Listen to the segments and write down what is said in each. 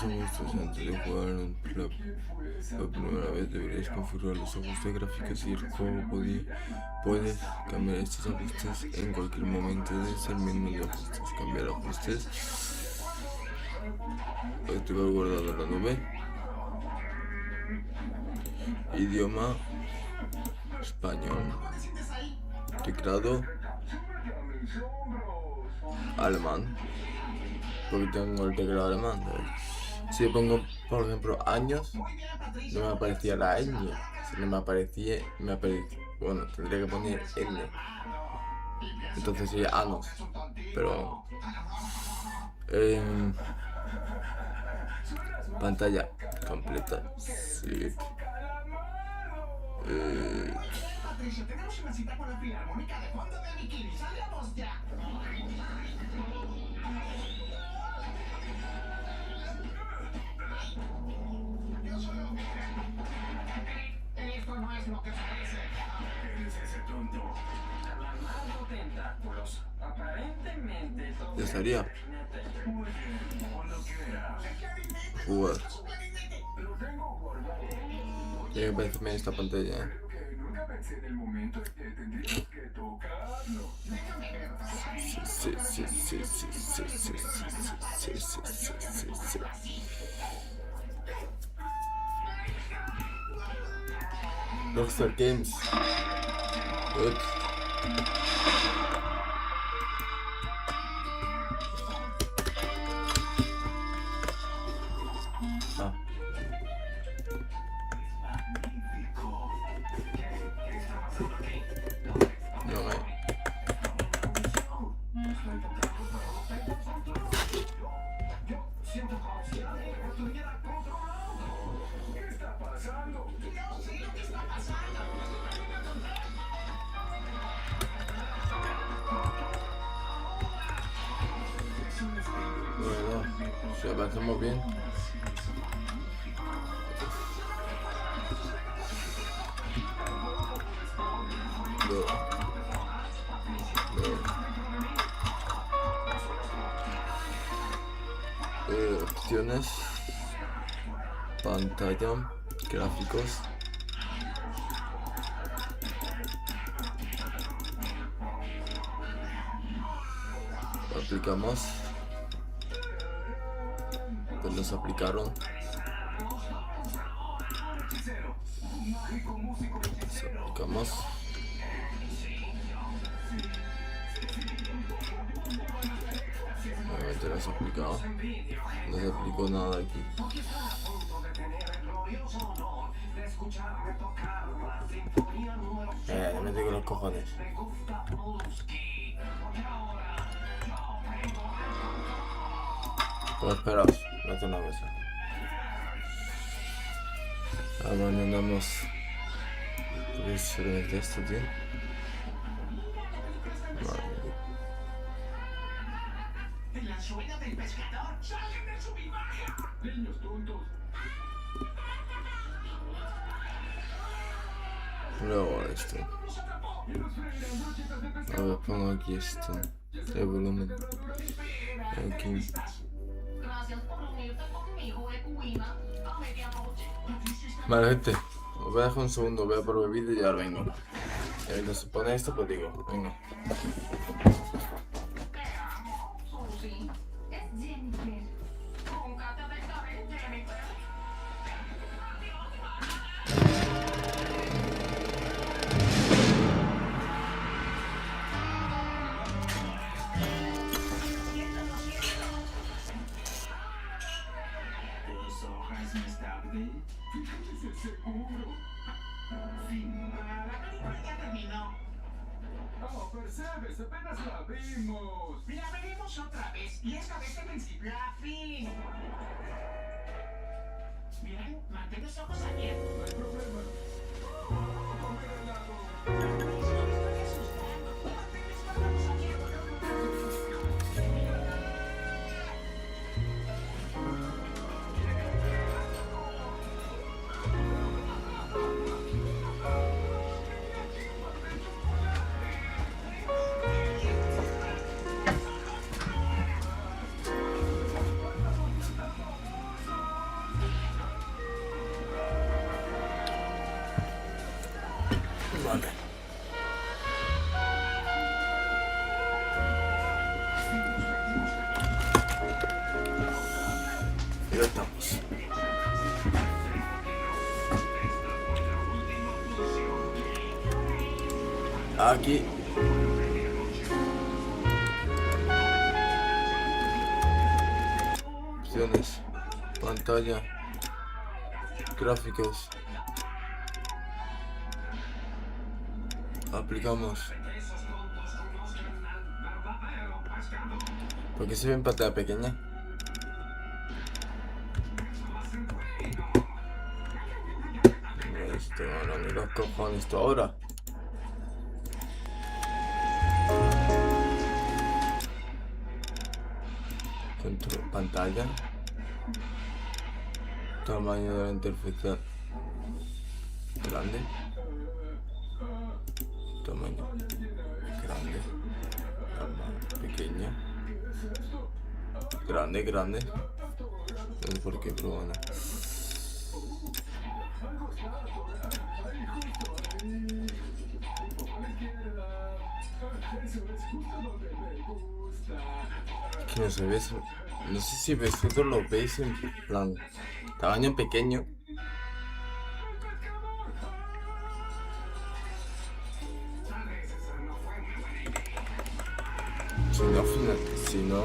los ajustes antes de jugar la primera vez. Deberías configurar los ajustes gráficos y el juego puedes cambiar estos ajustes en cualquier momento desde el menú de ajustes. Cambiar ajustes. Activar guardado en la nube. Idioma español. Teclado alemán, porque tengo el teclado alemán, ¿sabes? Si yo pongo, por ejemplo, años, no me aparecía la ñ. Si no me aparecía, bueno, tendría que poner N. Entonces sería años. Pero pantalla completa. Sí. Patricia, tenemos una cita con la filarmónica de fondo de bikini. ¡Salgamos ya! Yo solo... Esto no es lo que parece. ¿Quién es ese tonto? Alarmando tentáculos. Aparentemente todo... Ya estaría. Muy bien, cuando quiera. Jugar. Lo tengo guardado. Tiene que aparecerme en esta pantalla. Creo que nunca pensé en el momento en que tendrías que tocarlo. Sí. Rockstar Games. Good. ¿Qué está pasando? Yo sé lo que está pasando. Bueno, si avanzamos bien. Opciones, pantalla, gráficos, aplicamos, pues nos aplicaron, aplicamos. Obviamente no se ha aplicado. No se aplicó nada aquí. Me metí con los cojones. Pues esperaos, me hace una cosa. Abandonamos. ¿Es solamente esto, tío? Vale. El anzuelo del pescador. ¡Salen de su vivaria! Niños tontos. Luego esto. A ver, pongo aquí esto. El volumen. Aquí. Gracias por unirte conmigo, Ecuina. A medianoche. Vale, gente. Os voy a dejar un segundo. Voy a por bebida y ya vengo. Y ahorita se pone esto, pues digo, venga. Susi, es Jennifer. Nunca te dejaré, Jennifer. ¿Tus hojas más tarde? Fíjese seguro. Fin. La película ya terminó. Oh, percebes, apenas la vimos. La veremos otra vez, y esta vez de principio a fin. Bien, mantén los ojos abiertos. No hay problema. Comer helado. Estoy asustando. Mantén mis párpados abiertos. Ya estamos. Aquí. Opciones. Pantalla. Gráficos. Aplicamos. ¿Por qué se ve en pantalla pequeña? Esto, no me los cojones esto ahora. Control, pantalla. Tamaño de la interfaz. Grande. Tamaño. Grande. Pequeña. Grande. No sé por qué, pero bueno. Que no se ve, no sé si vosotros lo veis en plan tamaño pequeño. Si no.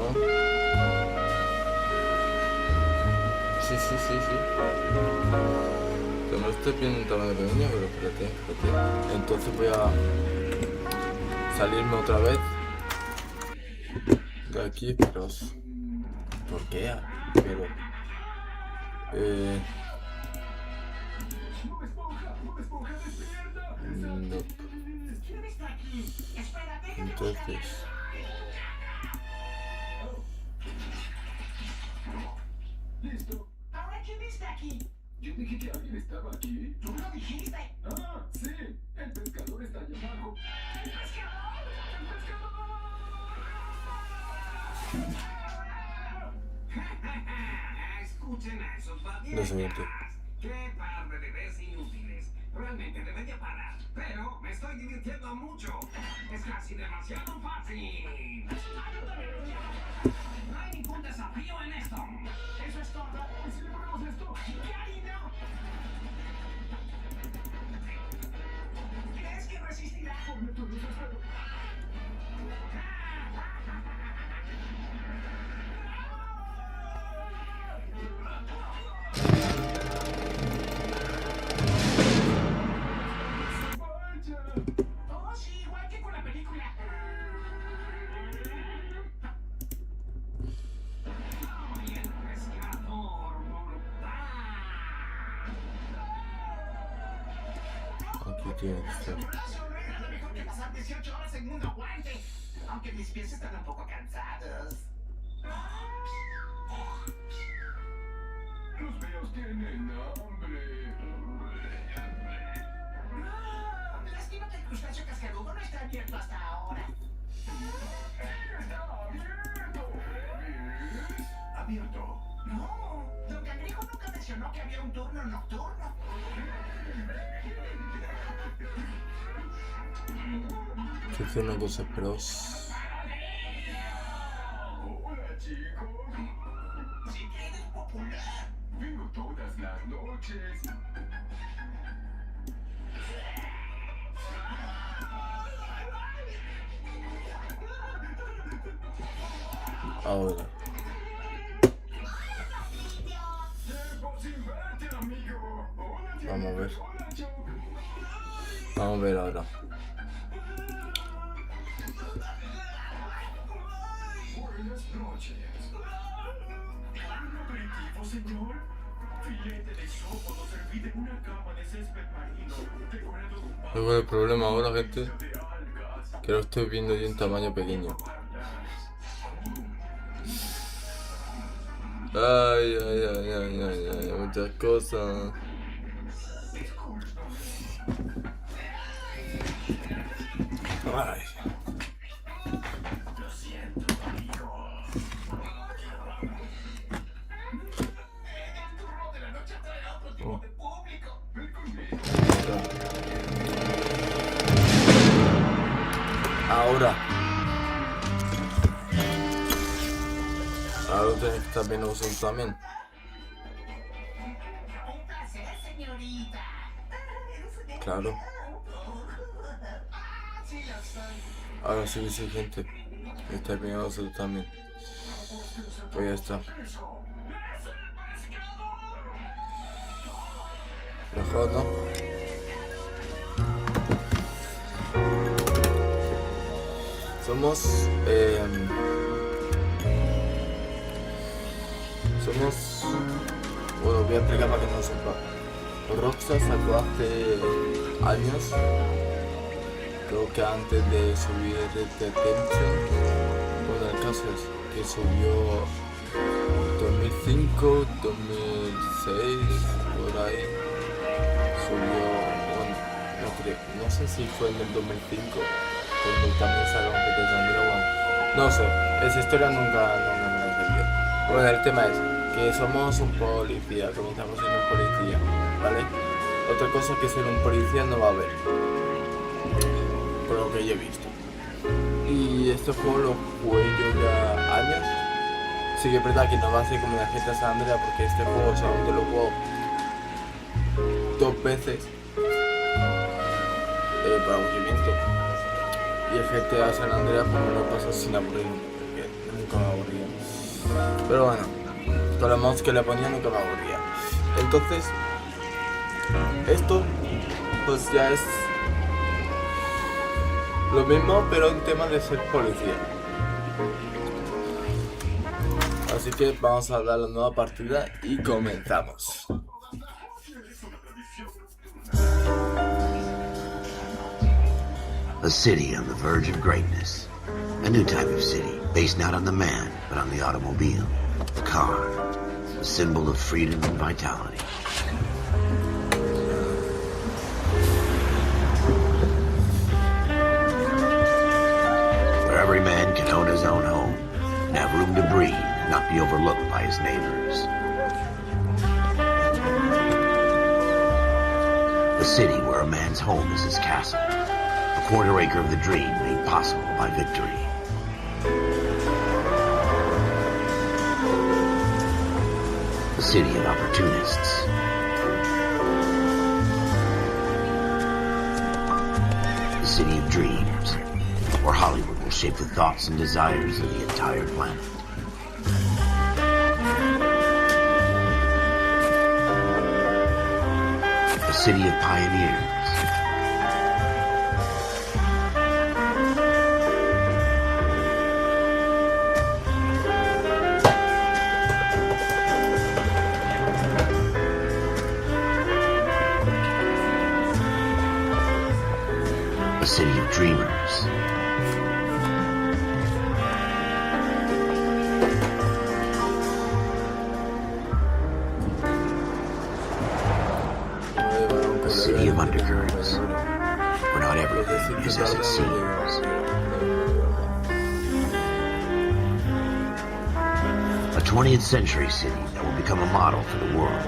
Sí. Yo me lo estoy viendo en tamaño pequeño, pero espérate. Entonces voy a salirme otra vez de aquí, pero ¿por qué? Pero no. Entonces Listo. ¿Ahora quién está aquí? Yo dije que alguien estaba aquí. ¿Tú lo dijiste? Ah, sí. El pescador está allá abajo. ¡El pescador! ¡El pescador! Escuchen a esos no sé babietas. ¡Qué par de bebés inútiles! Realmente debería parar, pero me estoy divirtiendo mucho. Es casi demasiado fácil. No hay ningún desafío en esto. Eso es todo. ¿Y si le ponemos esto? ¡Cariño! ¿Crees que resistirá? Ponme tus luces, pero... Oh, sí, igual que con la película. ¡Ay, el pescador mortal! aquí tiene que estar. Nada mejor que pasar 18 horas en un aguante. Aunque mis pies están un poco cansados. Los veos tienen hambre. Lástima que el crustáceo cascarudo no está abierto hasta ahora. ¡Está abierto! ¿Abierto? No, Don Cangrejo nunca mencionó que había un turno nocturno. Que hacer una cosa, pero Hola, chicos. Si eres popular. Vengo todas las noches. ahora. Tiempo sin verte, amigo. Hola, Jennifer. Vamos a ver. Hola, Joe. Vamos a ver ahora. Buenas noches. ¿Un aperitivo, señor? Filete de isópodo servido en una cama de césped marino, decorado con Luego el problema ahora, gente, de algas. que lo estoy viendo de un tamaño pequeño. Ay, muchas cosas. Ay. Lo siento, amigo. El turno de la noche trae a otro tipo de público. Ven conmigo. Ahora tenéis que estar viendo vosotros también. Claro. Ahora sí, sí, gente. Está bien nosotros también. Pues ya está. Mejor, ¿no? Somos... Bueno, voy a explicar para que no lo sepa. Rockstar sacó hace años, creo que antes de subir Detention, bueno, el caso es que subió 2005, 2006, por ahí, subió, bueno, no sé si fue en el 2005, cuando también sacaron Detention, pero bueno, no sé, esa historia nunca me la entendió. Bueno, el tema es que somos un policía, comenzamos siendo un policía, ¿vale? Otra cosa que ser un policía no va a haber, por lo que yo he visto. Y este juego lo jugué yo ya años. Sí que es verdad que no va a ser como la GTA San Andreas, porque este juego solamente lo juego 2 veces para aburrimiento. Y el GTA San Andreas pues me lo paso sin aburrirme, porque nunca me aburría. Pero bueno, con los mods que le ponía nunca me aburría. Entonces, esto pues ya es lo mismo, pero en tema de ser policía. Así que vamos a dar la nueva partida y comenzamos. A city on the verge of greatness. A new type of city, based not on the man, but on the automobile, the car, a symbol of freedom and vitality. Where every man can own his own home, and have room to breathe, and not be overlooked by his neighbors. A city where a man's home is his castle. A quarter acre of the dream made possible by victory. A city of opportunists. A city of dreams, where Hollywood will shape the thoughts and desires of the entire planet. A city of pioneers. A city of dreamers. A city of undercurrents, where not everything is as it seems. A 20th century city that will become a model for the world.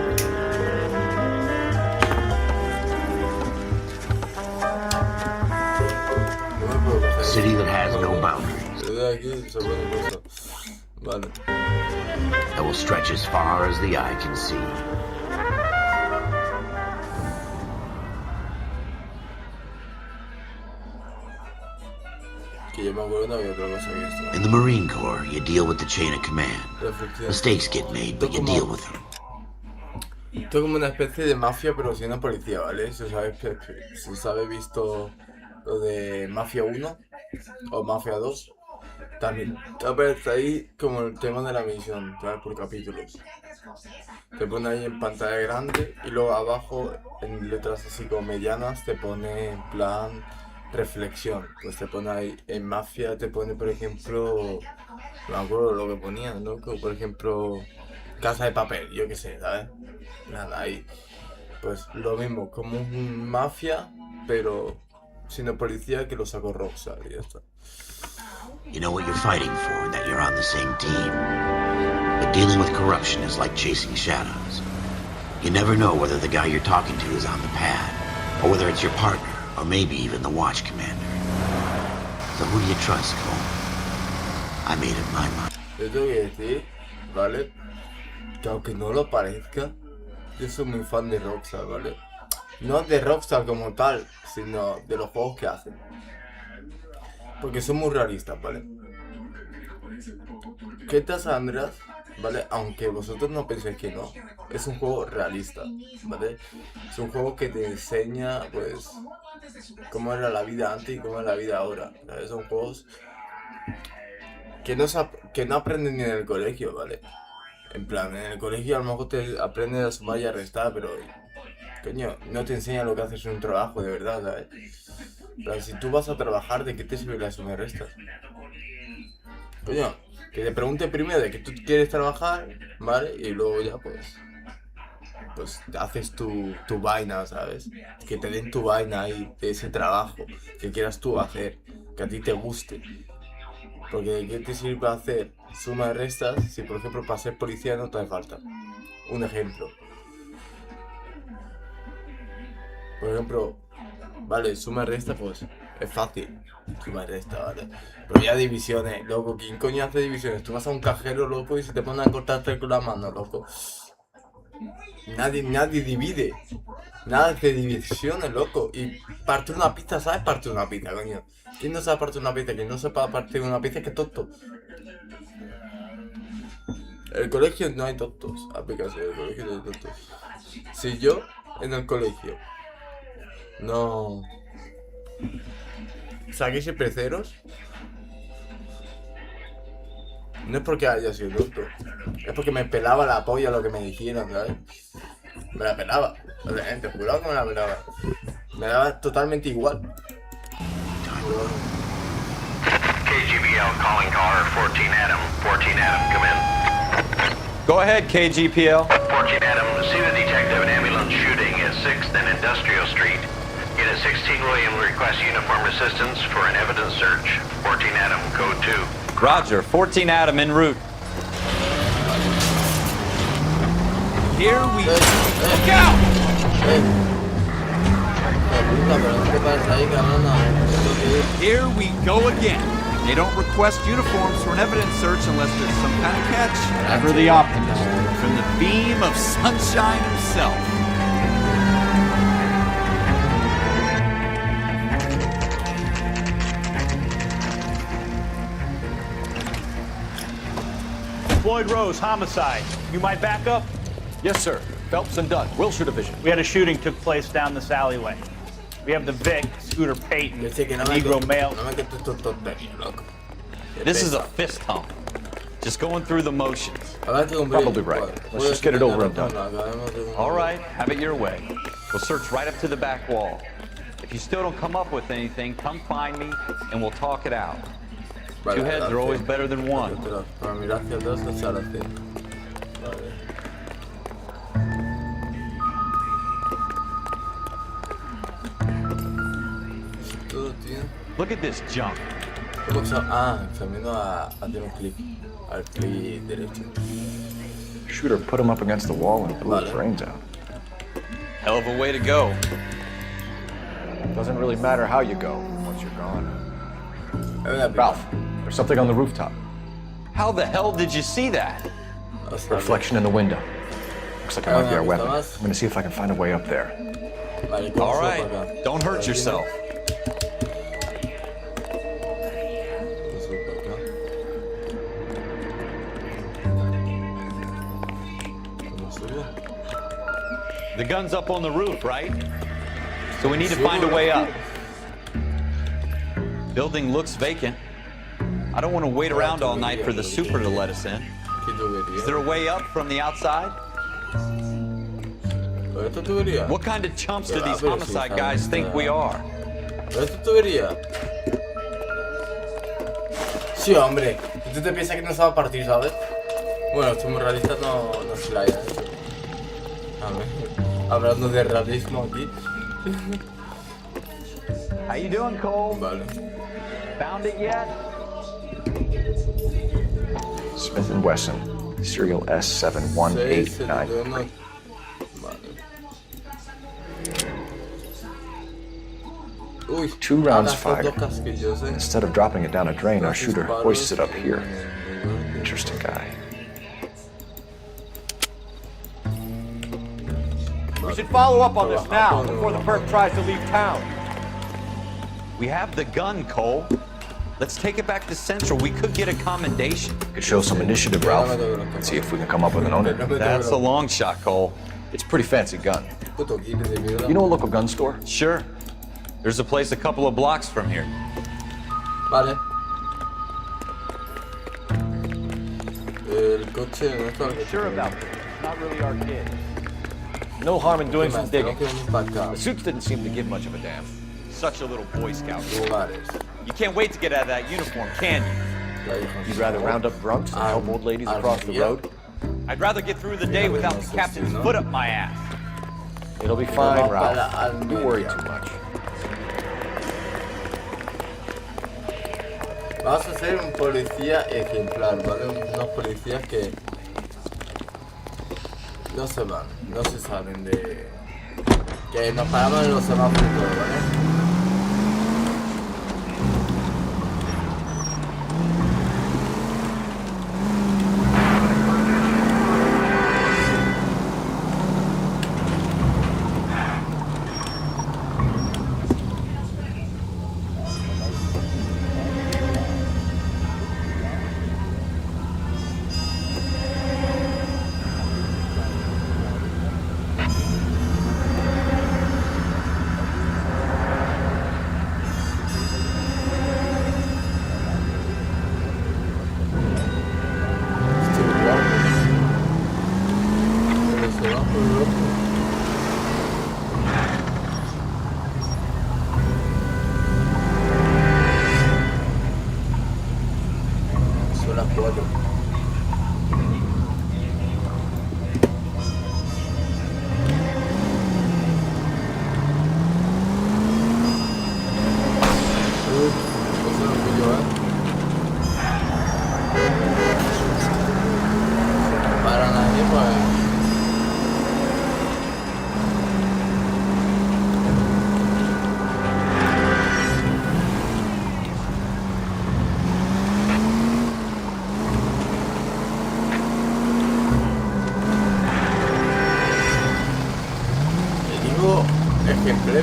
A city that has no boundaries. That will stretch as far as the eye can see. In the Marine Corps, you deal with the chain of command. Mistakes get made, but you deal with them. Esto es como una especie de mafia, pero siendo policía, ¿vale? Si os habéis visto lo de Mafia 1 o Mafia 2, también te aparece ahí como el tema de la misión, ¿sabes? Por capítulos. Te pone ahí en pantalla grande y luego abajo, en letras así como medianas, te pone en plan reflexión. Pues te pone ahí, en Mafia te pone, por ejemplo, no me acuerdo lo que ponía, ¿no? Como por ejemplo, Casa de Papel, yo qué sé, ¿sabes? Nada, ahí. Pues lo mismo, como un Mafia, pero siendo policía que lo sacó Rockstar y ya está. You know what you're fighting for, that you're on the same team. But dealing with corruption is like chasing shadows. You never know whether the guy you're talking to is on the pad, or whether it's your partner, or maybe even the watch commander. So who do you trust, Cole? I made up my mind. Yo tengo que decir, ¿vale? Que aunque no lo parezca, yo soy muy fan de Rockstar, ¿vale? No de Rockstar como tal, sino de los juegos que hacen. Porque son muy realistas, ¿vale? GTA San Andreas, ¿vale? Aunque vosotros no penséis que no, es un juego realista, ¿vale? Es un juego que te enseña, pues, cómo era la vida antes y cómo es la vida ahora, ¿sabes? Son juegos que no aprenden ni en el colegio, ¿vale? En plan, en el colegio a lo mejor te aprendes a sumar y a restar, pero, coño, no te enseña lo que haces en un trabajo de verdad, ¿sabes? Pero si tú vas a trabajar, ¿de qué te sirve la suma y restas? Coño, que te pregunte primero de que tú quieres trabajar, ¿vale? Y luego ya, pues haces tu vaina, ¿sabes? Que te den tu vaina ahí, de ese trabajo que quieras tú hacer, que a ti te guste. Porque ¿de qué te sirve hacer suma y restas si, por ejemplo, para ser policía no te hace falta? Un ejemplo. Por ejemplo, vale, suma y resta, pues es fácil. Suma y resta, vale. Pero ya divisiones, loco, ¿quién coño hace divisiones? Tú vas a un cajero, loco, y se te ponen a cortarte con la mano, loco. Nadie divide. Nada de divisiones, loco. Y partir una pizza, ¿sabes partir una pizza, coño? ¿Quién no sabe partir una pizza? ¿Quién no sepa partir una pizza? Que tonto. En el colegio no hay tontos. Aplicación, en el colegio no hay tontos. Si yo, en el colegio, no saqué siempre ceros, no es porque haya sido tonto, es porque me pelaba la polla lo que me dijeran, ¿sabes? Me la pelaba, obviamente, jurado que me la pelaba. Me daba totalmente igual. KGBL calling caller 14 Adam. 14 Adam, come in. Go ahead, KGPL. 14 Adam, see the detective an ambulance shooting at 6th and Industrial Street. Unit 16 William requests uniformed assistance for an evidence search. 14 Adam, code 2. Roger, 14 Adam en route. Here we go. Look out! Here we go again. They don't request uniforms for an evidence search unless there's some kind of catch. Ever the optimist, from the beam of sunshine himself. Floyd Rose, homicide. You might back up? Yes, sir. Phelps and Dunn, Wilshire Division. We had a shooting took place down this alleyway. We have the Vic, Scooter Payton, a Negro male. This is a fist hump. Just going through the motions. Probably right. Let's just get it over and done. All right, have it your way. We'll search right up to the back wall. If you still don't come up with anything, come find me and we'll talk it out. Two heads are always better than one. Para mirar hacia atrás, echar hacia. Vale. Todo, tío. Look at this junk. Examino a hacer un clic. Al clic derecho. Shooter put him up against the wall and blew his brains out. Hell of a way to go. Doesn't really matter how you go once you're gone. Ralph, there's something on the rooftop. How the hell did you see that? Reflection in the window. Looks like it might be our weapon. I'm gonna see if I can find a way up there. All right, don't hurt yourself. The gun's up on the roof, right? So we need to find a way up. Building looks vacant. I don't want to wait around all night for the super to let us in. Is there a way up from the outside? What kind of chumps do these homicide guys think we are? ¿Esta tubería? Sí, hombre. ¿Tú te piensas que no se va a partir, sabes? Bueno, esto muy realista no se la haya hecho. A ver, hablando de realismo aquí. How you doing, Cole? Vale. Found it yet? Smith & Wesson, serial S71893. Vale. Uy, 2 rounds fired. casquillos, Instead of dropping it down a drain, our shooter hoists it up here. Interesting guy. We should follow up on this now, before the perp tries to leave town. We have the gun, Cole. Let's take it back to Central. We could get a commendation. Could show some initiative, Ralph. Let's see if we can come up with an owner. That's a long shot, Cole. It's a pretty fancy gun. Puto guiris de mierda. You know a local gun store? Sure. There's a place a couple of blocks from here. Vale. El coche no está el coche. Sure about this. It's not really our kid. No harm in doing some digging. The suits didn't seem to give much of a damn. Such a little Boy Scout. Lugares. You can't wait to get out of that uniform, can you? You'd rather round up drunks and help old ladies across the road? I'd rather get through the day without the captain's foot up my ass. It'll be fine, Ralph. Don't worry too much. Vamos a ser un policía ejemplar, ¿vale? Unos policías que no se van, no se salen de... Que nos paramos en los semáforos y todo, ¿vale?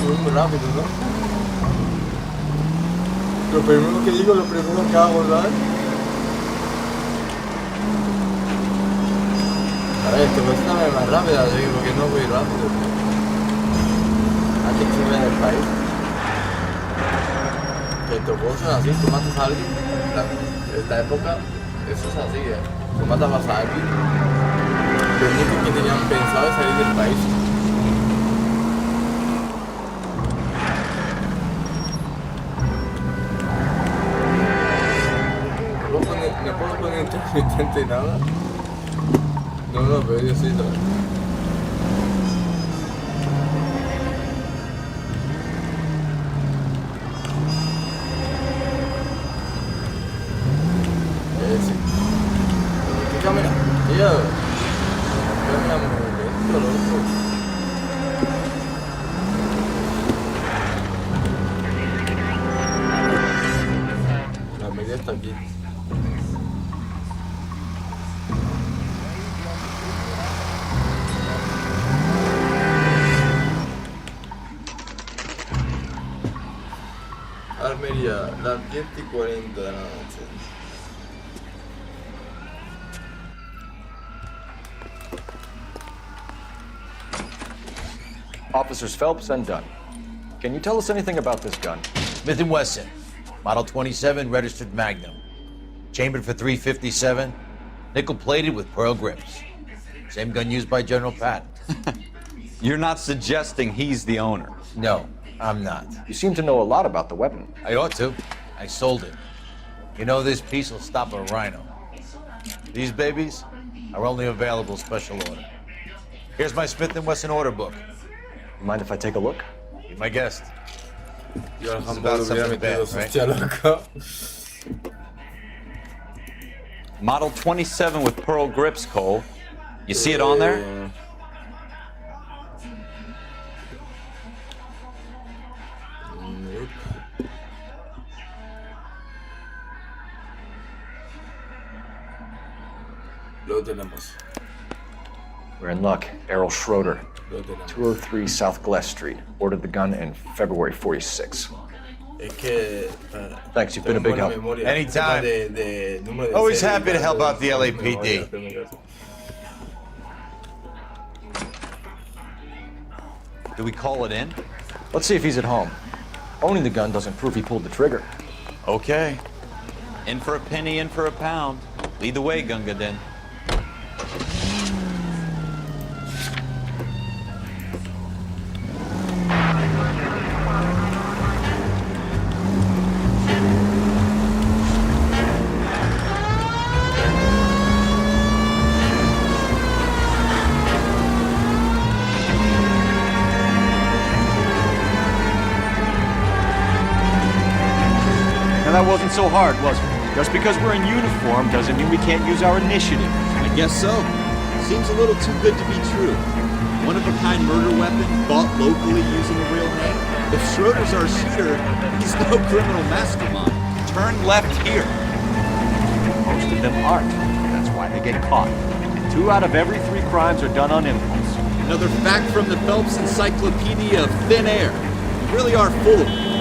Muy rápido, ¿no? Lo primero que digo, lo primero que hago, ¿sabes? A ver, te cuesta más rápida, digo, porque no voy rápido. Antes que se vea del país. Que estos juegos son así, tú matas a alguien. En esta época, eso es así, ¿eh? Tú matabas a alguien. Lo único que tenían pensado es salir del país. ¿No puedo poner intermitente y nada? No, pero yo sí, ¿sabes? Sí. ¿Qué camina? Tío. Camina muy lento, loco. La media está aquí. Almería, las 10:40 de la noche. Officers Phelps and Dunn. Can you tell us anything about this gun? Smith & Wesson, Model 27, registered Magnum. Chambered for .357, nickel-plated with pearl grips. Same gun used by General Patton. You're not suggesting he's the owner? No, I'm not. You seem to know a lot about the weapon. I ought to. I sold it. You know, this piece will stop a rhino. These babies are only available special order. Here's my Smith & Wesson order book. Mind if I take a look? Be my guest. Yo It's about something bad, right? Model 27 with pearl grips, Cole. You see it on there? Lo tenemos. We're in luck. Errol Schroeder. Lo tenemos. 203 South Glass Street. Ordered the gun in February 46. Es que... Thanks, you've been a big help. Anytime. Always happy to help out the LAPD. Do we call it in? Let's see if he's at home. Owning the gun doesn't prove he pulled the trigger. Okay. In for a penny, in for a pound. Lead the way, Gunga Din. That wasn't so hard, was it? Just because we're in uniform doesn't mean we can't use our initiative. I guess so. Seems a little too good to be true. One-of-a-kind murder weapon bought locally using a real name. If Schroeder's our shooter, he's no criminal mastermind. Turn left here. Most of them aren't. That's why they get caught. 2 out of every 3 crimes are done on impulse. Another fact from the Phelps Encyclopedia of Thin Air. You really are full of it.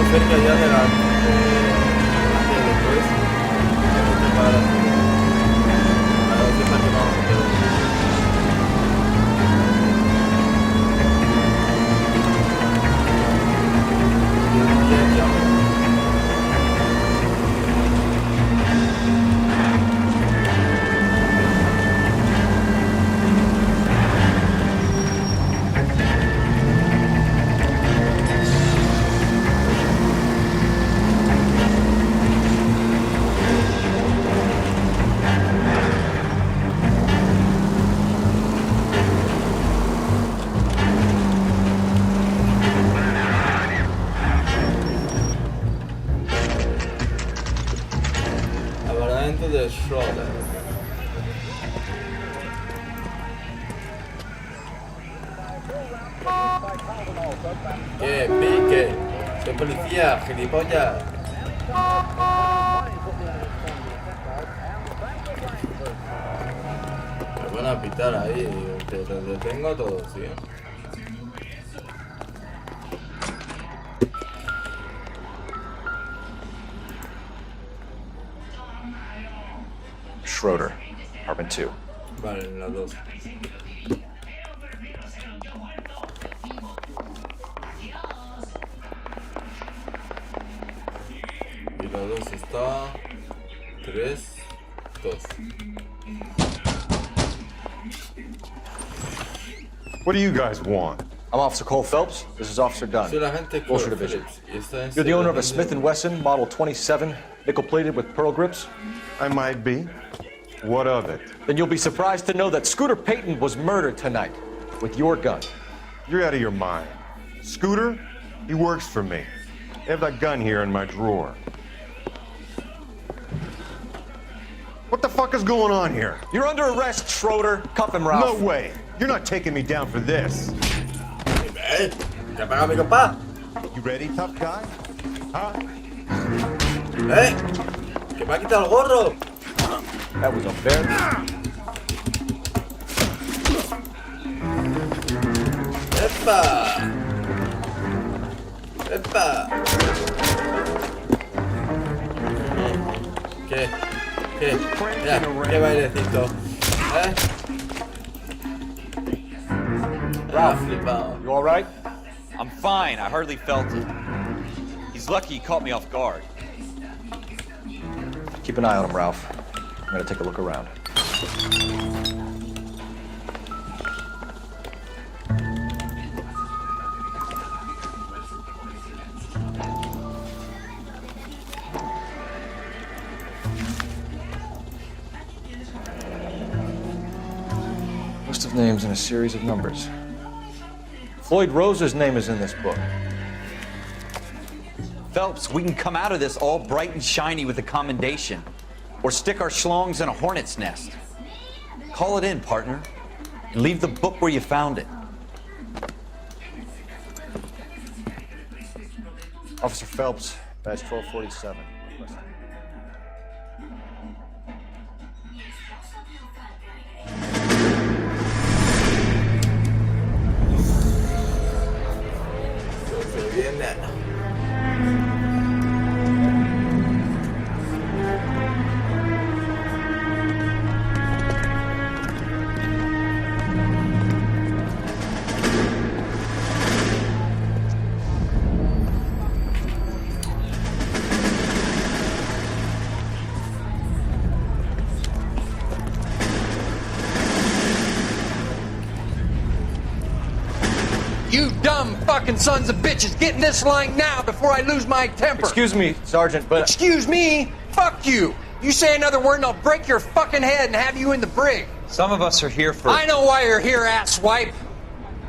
Cerca ya de la después para la última que vamos a hacer. De Schroeder. ¿Qué? Pique. Soy policía, gilipollas. Me van a pitar ahí. Te detengo todo, ¿sí? Schroeder, apartment 2. Vale, en las dos. Y la dos está 3, 2. What do you guys want? I'm Officer Cole Phelps. This is Officer Dunn. Soy la agente Wilshire Division. You're the owner of a Smith & Wesson Model 27, nickel-plated with pearl grips? I might be. What of it? Then you'll be surprised to know that Scooter Payton was murdered tonight with your gun. You're out of your mind. Scooter? He works for me. I have that gun here in my drawer. What the fuck is going on here? You're under arrest, Schroeder. Cuff him, Ralph. No way. You're not taking me down for this. You ready, tough guy? Huh? ¡Que me ha quitado el gorro! That was unfair. ¡Epa! ¡Epa! ¿Qué? ¿Qué? Mira, qué bailecito. Ralph, flipado. you all right? I'm fine. I hardly felt it. He's lucky he caught me off guard. Keep an eye on him, Ralph. I'm gonna take a look around. of names and a series of numbers. Floyd Rose's name is in this book. Phelps, we can come out of this all bright and shiny with a commendation. Or stick our schlongs in a hornet's nest. Call it in, partner. And leave the book where you found it. Officer Phelps, badge 1247. You dumb fucking sons of bitches, get in this line now before I lose my temper. Excuse me, Sergeant, but... Excuse me? Fuck you. You say another word and I'll break your fucking head and have you in the brig. Some of us are here for... I know why you're here, asswipe.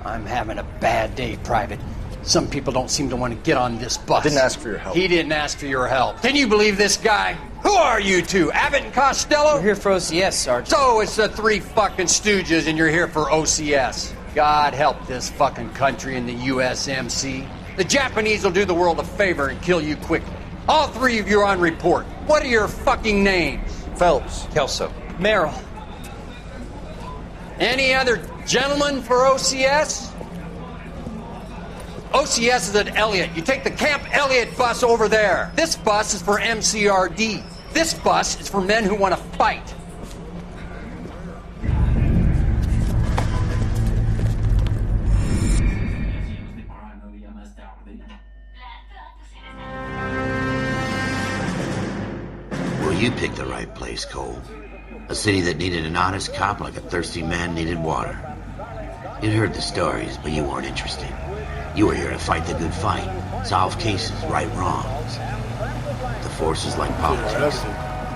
I'm having a bad day, Private. Some people don't seem to want to get on this bus. I didn't ask for your help. He didn't ask for your help. Can you believe this guy? Who are you two? Abbott and Costello? We're here for OCS, Sergeant. So it's the three fucking stooges and you're here for OCS. God help this fucking country and the USMC. The Japanese will do the world a favor and kill you quickly. All three of you are on report. What are your fucking names? Phelps. Kelso. Merrill. Any other gentlemen for OCS? OCS is at Elliott. You take the Camp Elliott bus over there. This bus is for MCRD. This bus is for men who want to fight. Well, you picked the right place, Cole. A city that needed an honest cop like a thirsty man needed water. You'd heard the stories, but you weren't interested. You were here to fight the good fight, solve cases, right wrongs. The force is like politics.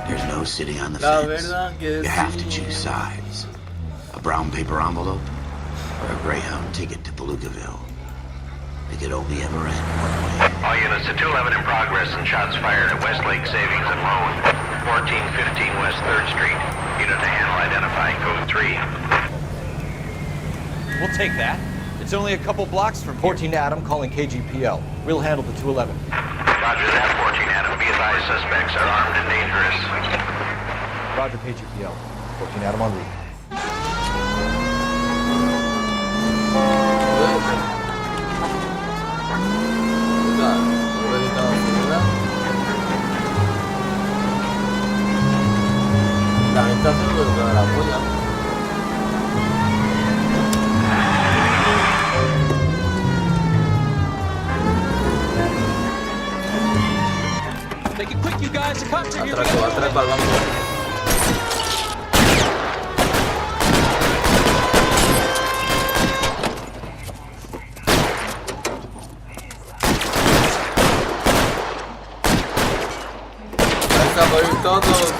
There's no sitting on the fence. You have to choose sides. A brown paper envelope or a Greyhound ticket to Palookaville. It could only ever end one way. All units to 211 in progress and shots fired at Westlake Savings and Loan, 1415 West 3rd Street. Unit to handle identifying code 3. We'll take that. It's only a couple blocks from 14 Adam calling KGPL. We'll handle the 211. Roger that, 14 Adam. Be advised, suspects are armed and dangerous. Roger, KGPL. 14 Adam on route. La gente hace lo que le da la polla. Make it quick, you guys. The cops are here. Atraco, atraco al banco. Vais a morir todos.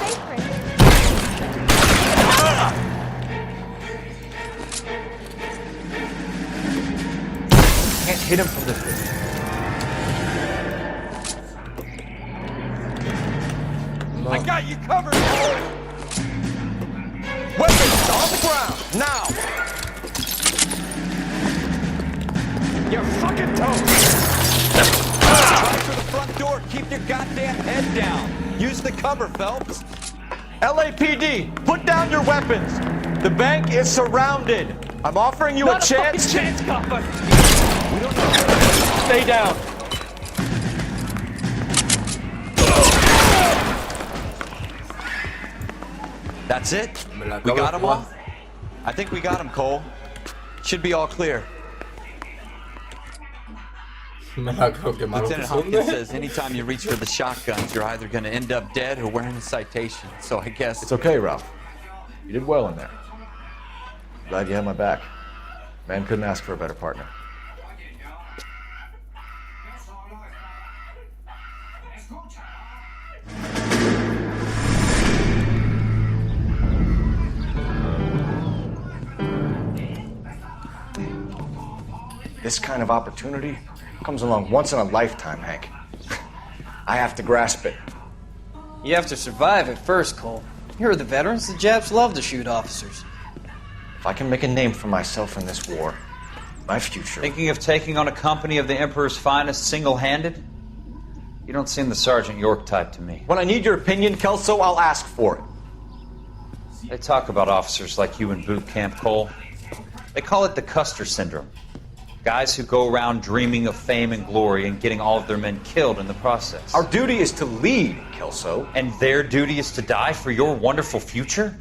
Can't hit him from this distance. I got you covered, boy. Weapons on the ground, now. You're fucking toast. Try for the front door. Keep your goddamn head down. Use the cover, Phelps. LAPD, put down your weapons. The bank is surrounded. I'm offering you Not a chance. chance, copper. We don't know. Stay down. That's it? We got them all? I think we got them, Cole. Should be all clear. Lieutenant Hopkins says anytime you reach for the shotguns, you're either going to end up dead or wearing a citation. So I guess... It's okay, Ralph. You did well in there. Glad you had my back. Man couldn't ask for a better partner. This kind of opportunity comes along once in a lifetime, Hank. I have to grasp it. You have to survive it first, Cole. Here are the veterans. The Japs love to shoot officers. If I can make a name for myself in this war, my future... Thinking of taking on a company of the Emperor's finest single-handed? You don't seem the Sergeant York type to me. When I need your opinion, Kelso, I'll ask for it. They talk about officers like you in boot camp, Cole. They call it the Custer syndrome. Guys who go around dreaming of fame and glory and getting all of their men killed in the process. Our duty is to lead, Kelso. And their duty is to die for your wonderful future?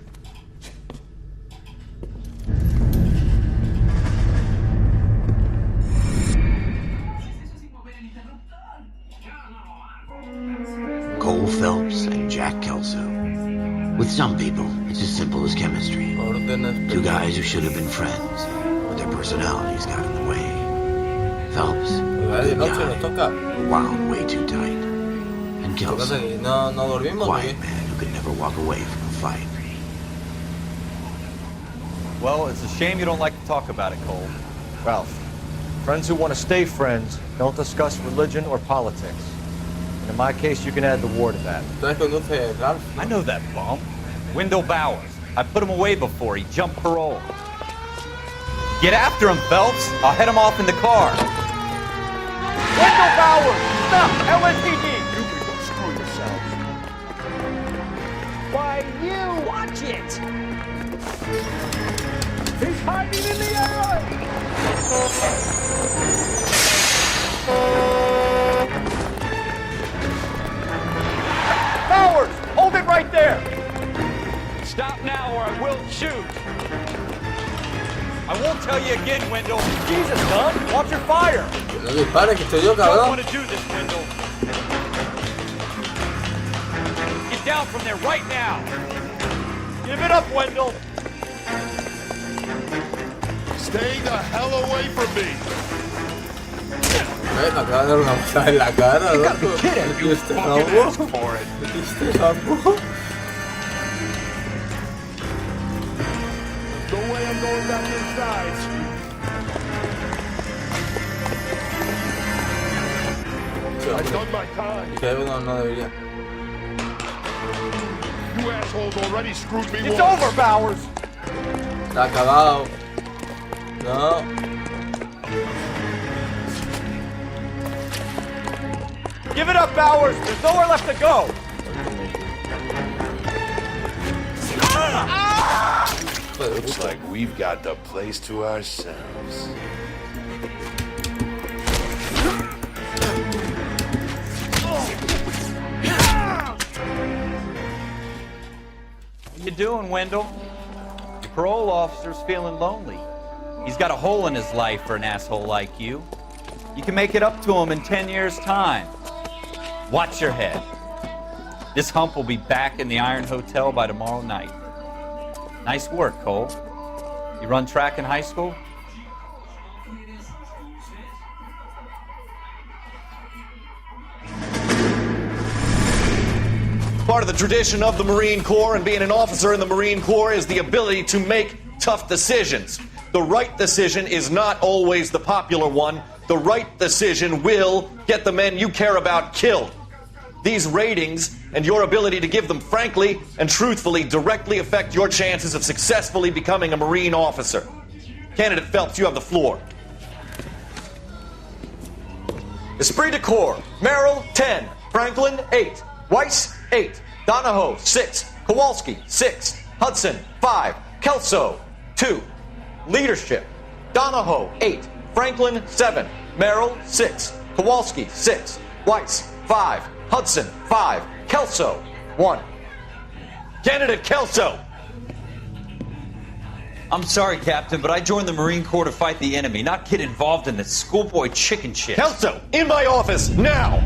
Cole Phelps and Jack Kelso. With some people, it's as simple as chemistry. Two guys who should have been friends, but their personalities got in the way. Phelps, good guy, wound way too tight. And Kelso, quiet man who could never walk away from a fight. Well, it's a shame you don't like to talk about it, Cole. Ralph, Friends who want to stay friends don't discuss religion or politics. And in my case, you can add the war to that. I know that bum. Wendell Bowers. I put him away before he jumped parole. Get after him, Phelps. I'll head him off in the car. Wendell Bowers! Stop! LSPD! You can go screw yourselves. Why, you! Watch it! He's hiding in the alley! Bowers! Hold it right there! Stop now or I will shoot. I won't tell you again, Wendell. Jesus, son! Watch your fire! No dispares, que estoy yo, Don't cabrón. want to do this, Wendell. Get down from there right now. Give it up, Wendell! Stay the hell away from me. Me acaba de dar una pasada en la cara, You gotta be loco. kidding. You Este fucking rabo. asked for it. Este rabo. No way I'm going back inside. I've done my time. Que no debería. You assholes already screwed me It's once. over, Bowers! Está acabado. No. Give it up, Bowers! There's nowhere left to go! Looks like we've got the place to ourselves. What you doing, Wendell? The parole officer's feeling lonely. He's got a hole in his life for an asshole like you. You can make it up to him in 10 years' time. Watch your head. This hump will be back in the Iron Hotel by tomorrow night. Nice work, Cole. You run track in high school? Part of the tradition of the Marine Corps and being an officer in the Marine Corps is the ability to make tough decisions. The right decision is not always the popular one. The right decision will get the men you care about killed. These ratings and your ability to give them frankly and truthfully directly affect your chances of successfully becoming a Marine officer. Candidate Phelps, you have the floor. Esprit de Corps, Merrill, 10. Franklin, 8. Weiss, 8. Donahoe, 6. Kowalski, 6. Hudson, 5. Kelso, 2. Leadership, Donahoe, 8. Franklin, 7. Merrill, 6. Kowalski, 6. Weiss, 5. Hudson, 5. Kelso, 1. Candidate Kelso! I'm sorry, Captain, but I joined the Marine Corps to fight the enemy, not get involved in this schoolboy chicken shit. Kelso, in my office, now!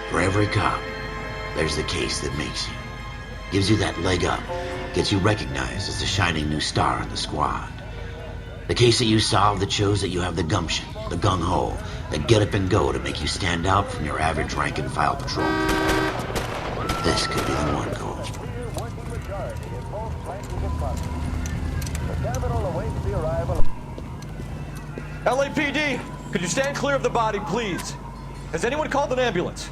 For every cop, there's the case that makes you. Gives you that leg up. Gets you recognized as the shining new star in the squad. The case that you solve that shows that you have the gumption, the gung-ho, that get up and go to make you stand out from your average rank-and-file patrolman. This could be the one, Cole. LAPD, could you stand clear of the body, please? Has anyone called an ambulance?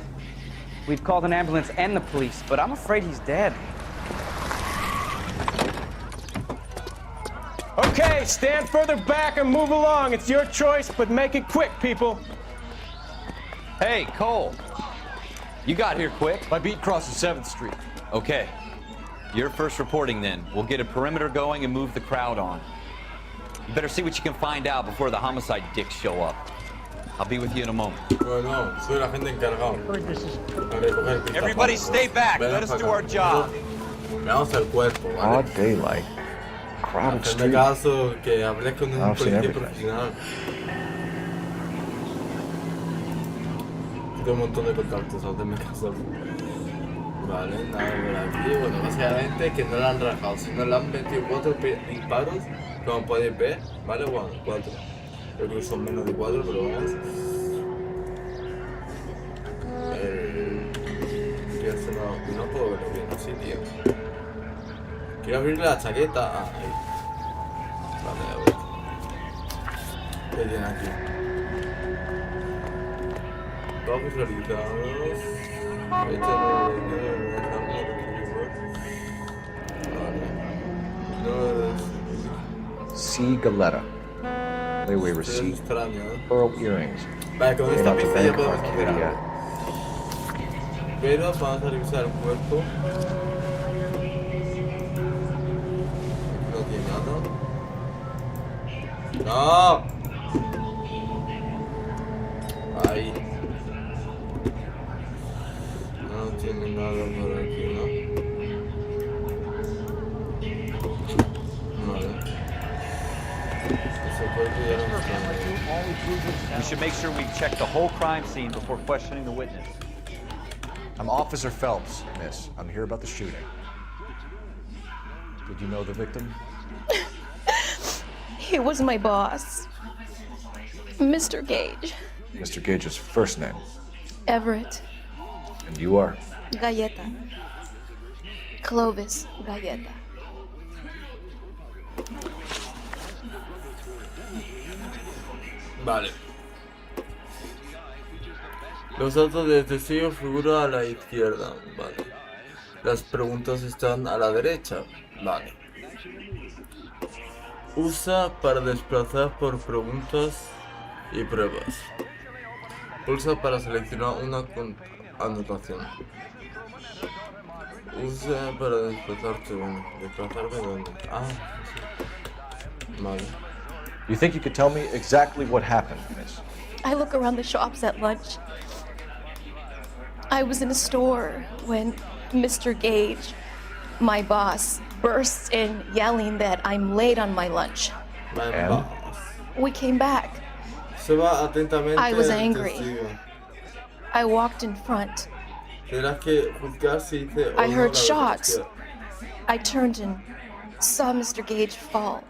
We've called an ambulance and the police, but I'm afraid he's dead. Okay, stand further back and move along. It's your choice, but make it quick, people. Hey, Cole. You got here quick. My beat crosses 7th Street. Okay. You're first reporting then. We'll get a perimeter going and move the crowd on. You better see what you can find out before the homicide dicks show up. I'll be with you in a moment. Bueno, soy la gente encargado. Everybody stay back. Let us do our job. Veamos el cuerpo, ¿vale? Broad daylight. Crowded Hazme street. caso que hablé con un I've seen policía everything. profesional. Tengo un montón de contactos, hazme caso. Vale, nada por aquí. Bueno, básicamente que no la han rajado, sino le han metido 4 disparos, como podéis ver, ¿vale? Bueno, 4. Yo creo que son menos de 4, pero vamos. No puedo verlo bien así, tío. Quiero abrirle la chaqueta. Ah, ahí. Vale, a ver. ¿Qué tiene aquí? Todos visualizados. C. Galetta. Layaway receipt. Pearl earrings. Vale, con Paid esta out to pista ya bank podemos card, quitar video. algo. Pero vamos a revisar el cuerpo. No tiene nada. ¡No! Ahí. No tiene nada por aquí, ¿no? Vale. Ese cuerpo ya no está. We should make sure we check the whole crime scene before questioning the witness. I'm Officer Phelps, miss. I'm here about the shooting. Did you know the victim? He was my boss, Mr. Gage. Mr. Gage's first name. Everett. And you are? Galleta. Clovis Galleta. Vale. Los datos de testigo figuran a la izquierda. Vale. Las preguntas están a la derecha. Vale. Usa para desplazar por preguntas y pruebas. Pulsa para seleccionar una anotación. Usa para desplazarte. ¿Desplazarme dónde? Ah, sí. Vale. You think you could tell me exactly what happened, miss? I look around the shops at lunch. I was in a store when Mr. Gage, my boss, bursts in yelling that I'm late on my lunch. And? We came back. Se va atentamente I was el angry. testigo. I walked in front. Tendrás que juzgar si dice o I no heard la shots. verdad. I turned and saw Mr. Gage fall.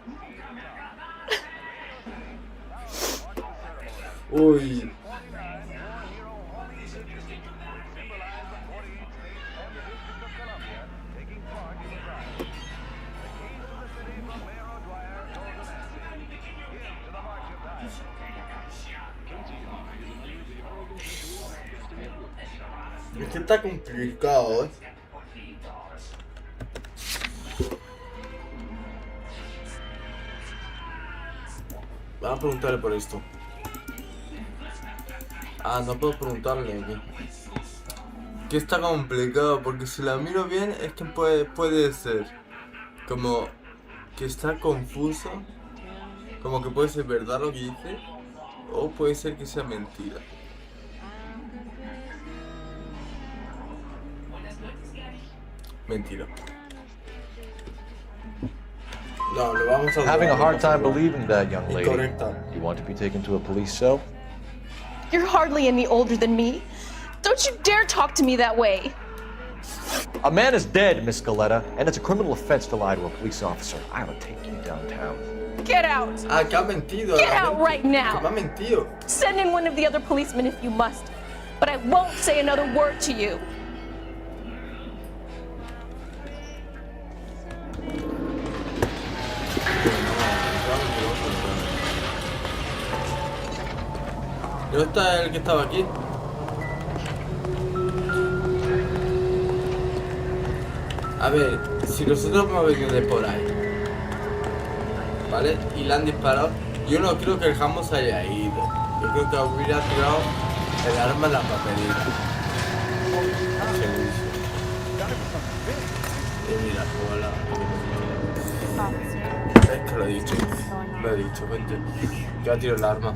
Uy. Es que está complicado, Vamos a preguntarle por esto. Ah, no puedo preguntarle aquí. Que está complicado, porque si la miro bien es que puede ser como que está confuso, como que puede ser verdad lo que dice, o puede ser que sea mentira. Mentira. No, lo vamos a Having a hard time dudar. believing that, young lady. Incorrecta. You want to be taken to a police cell? You're hardly any older than me. Don't you dare talk to me that way. A man is dead, Miss Galetta, and it's a criminal offense to lie to a police officer. I'll take you downtown. Get out. Ah, que ha mentido. Get out right now. Que me ha mentido. Send in one of the other policemen if you must, but I won't say another word to you. ¿Dónde está el que estaba aquí? A ver, si nosotros hemos venido de por ahí, ¿vale? Y le han disparado, yo no creo que el jamón se haya ido. Yo creo que hubiera tirado el arma en la papelera. Y mira, hola. Es que lo he dicho, gente. Yo tiro el arma.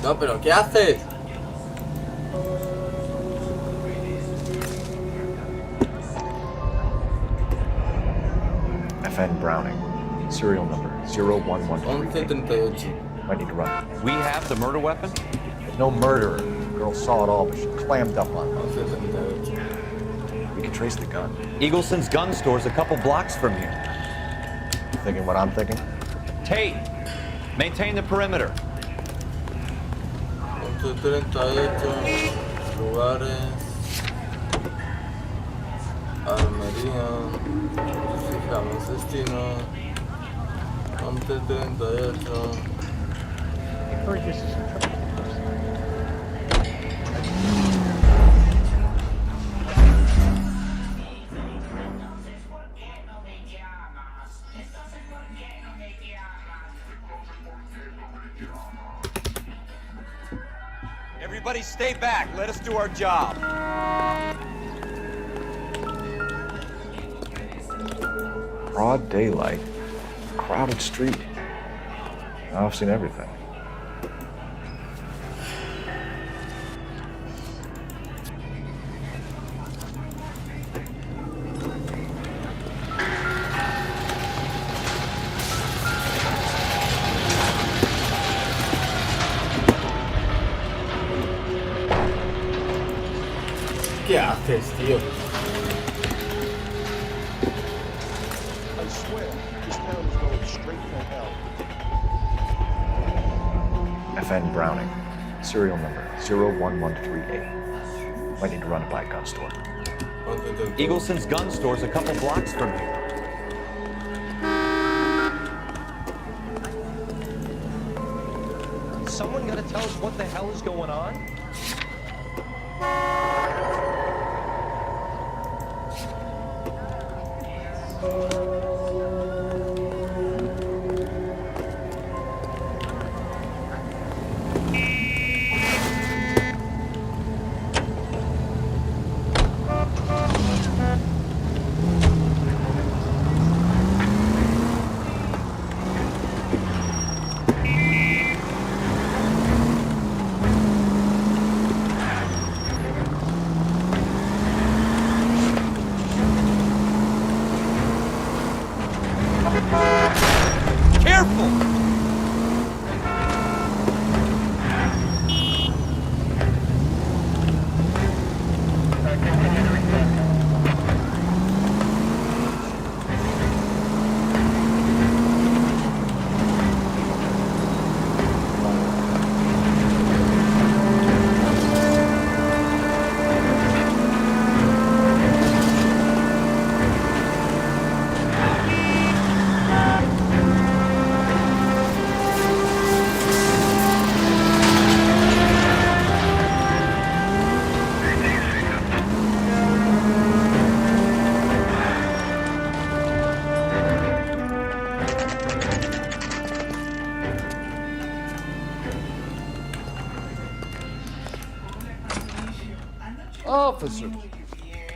No, pero ¿qué haces? FN Browning. Serial number 0113. 1138. Might need to run. We have the murder weapon? There's no murderer. The girl saw it all, but she clammed up on it. We can trace the gun. Eagleson's gun store's a couple blocks from here. Thinking what I'm thinking? Tate, maintain the perimeter. 38 lugares, armería, fijamos destino, 38. Everybody stay back. Let us do our job. Broad daylight, crowded street. Now I've seen everything. ¿Qué haces, tío? I swear, this town is going straight for hell. FN Browning. Serial number 01138. Might need to run it by a gun store. Eagleson's gun store's a couple blocks from here. Someone gotta tell us what the hell is going on? Officers,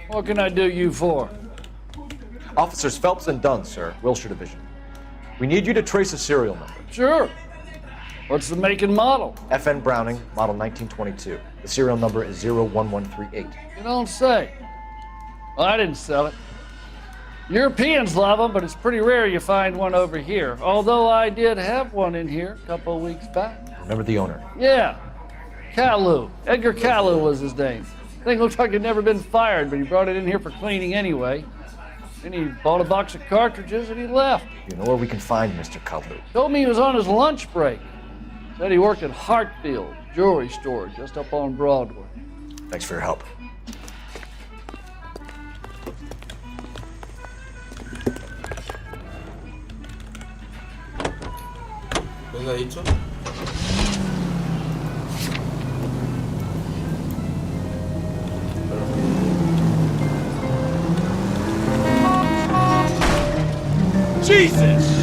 what can I do you for? Officers Phelps and Dunn, sir, Wilshire Division. We need you to trace a serial number. Sure. What's the make and model? FN Browning, model 1922. The serial number is 01138. You don't say. Well, I didn't sell it. Europeans love them, but it's pretty rare you find one over here. Although I did have one in here a couple of weeks back. Remember the owner? Yeah. Caillou. Edgar Caillou was his name. Thing looks like it'd never been fired, but he brought it in here for cleaning anyway. Then he bought a box of cartridges and he left. You know where we can find Mr. Kalu? Told me he was on his lunch break. Said he worked at Hartfield jewelry store just up on Broadway. Thanks for your help. ¿Qué ha dicho? Jesus!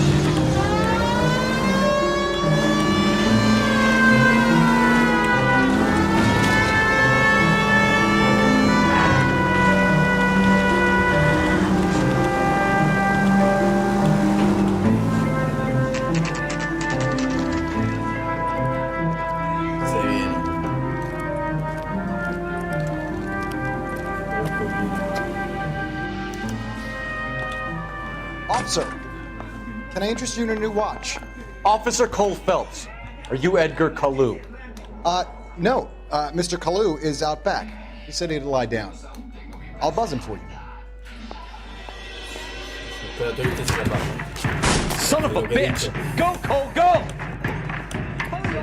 Officer, can I interest you in a new watch? Officer Cole Phelps, are you Edgar Kalu? No. Mr. Kalu is out back. He said he'd lie down. I'll buzz him for you. Son of a bitch! Go, Cole, go!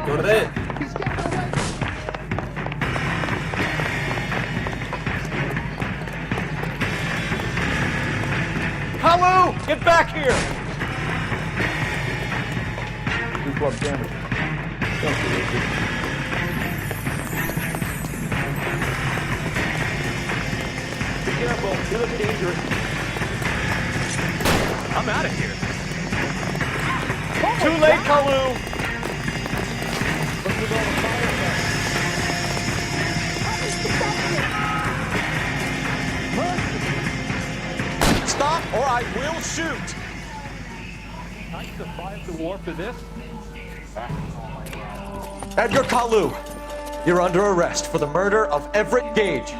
Corre. Kalu, get back here! Two plug damage. Don't be rigid. Be careful, you look dangerous. I'm out of here. Too late, Kalu! Stop or I will shoot! I survived the war for this? Edgar Kalu, you're under arrest for the murder of Everett Gage.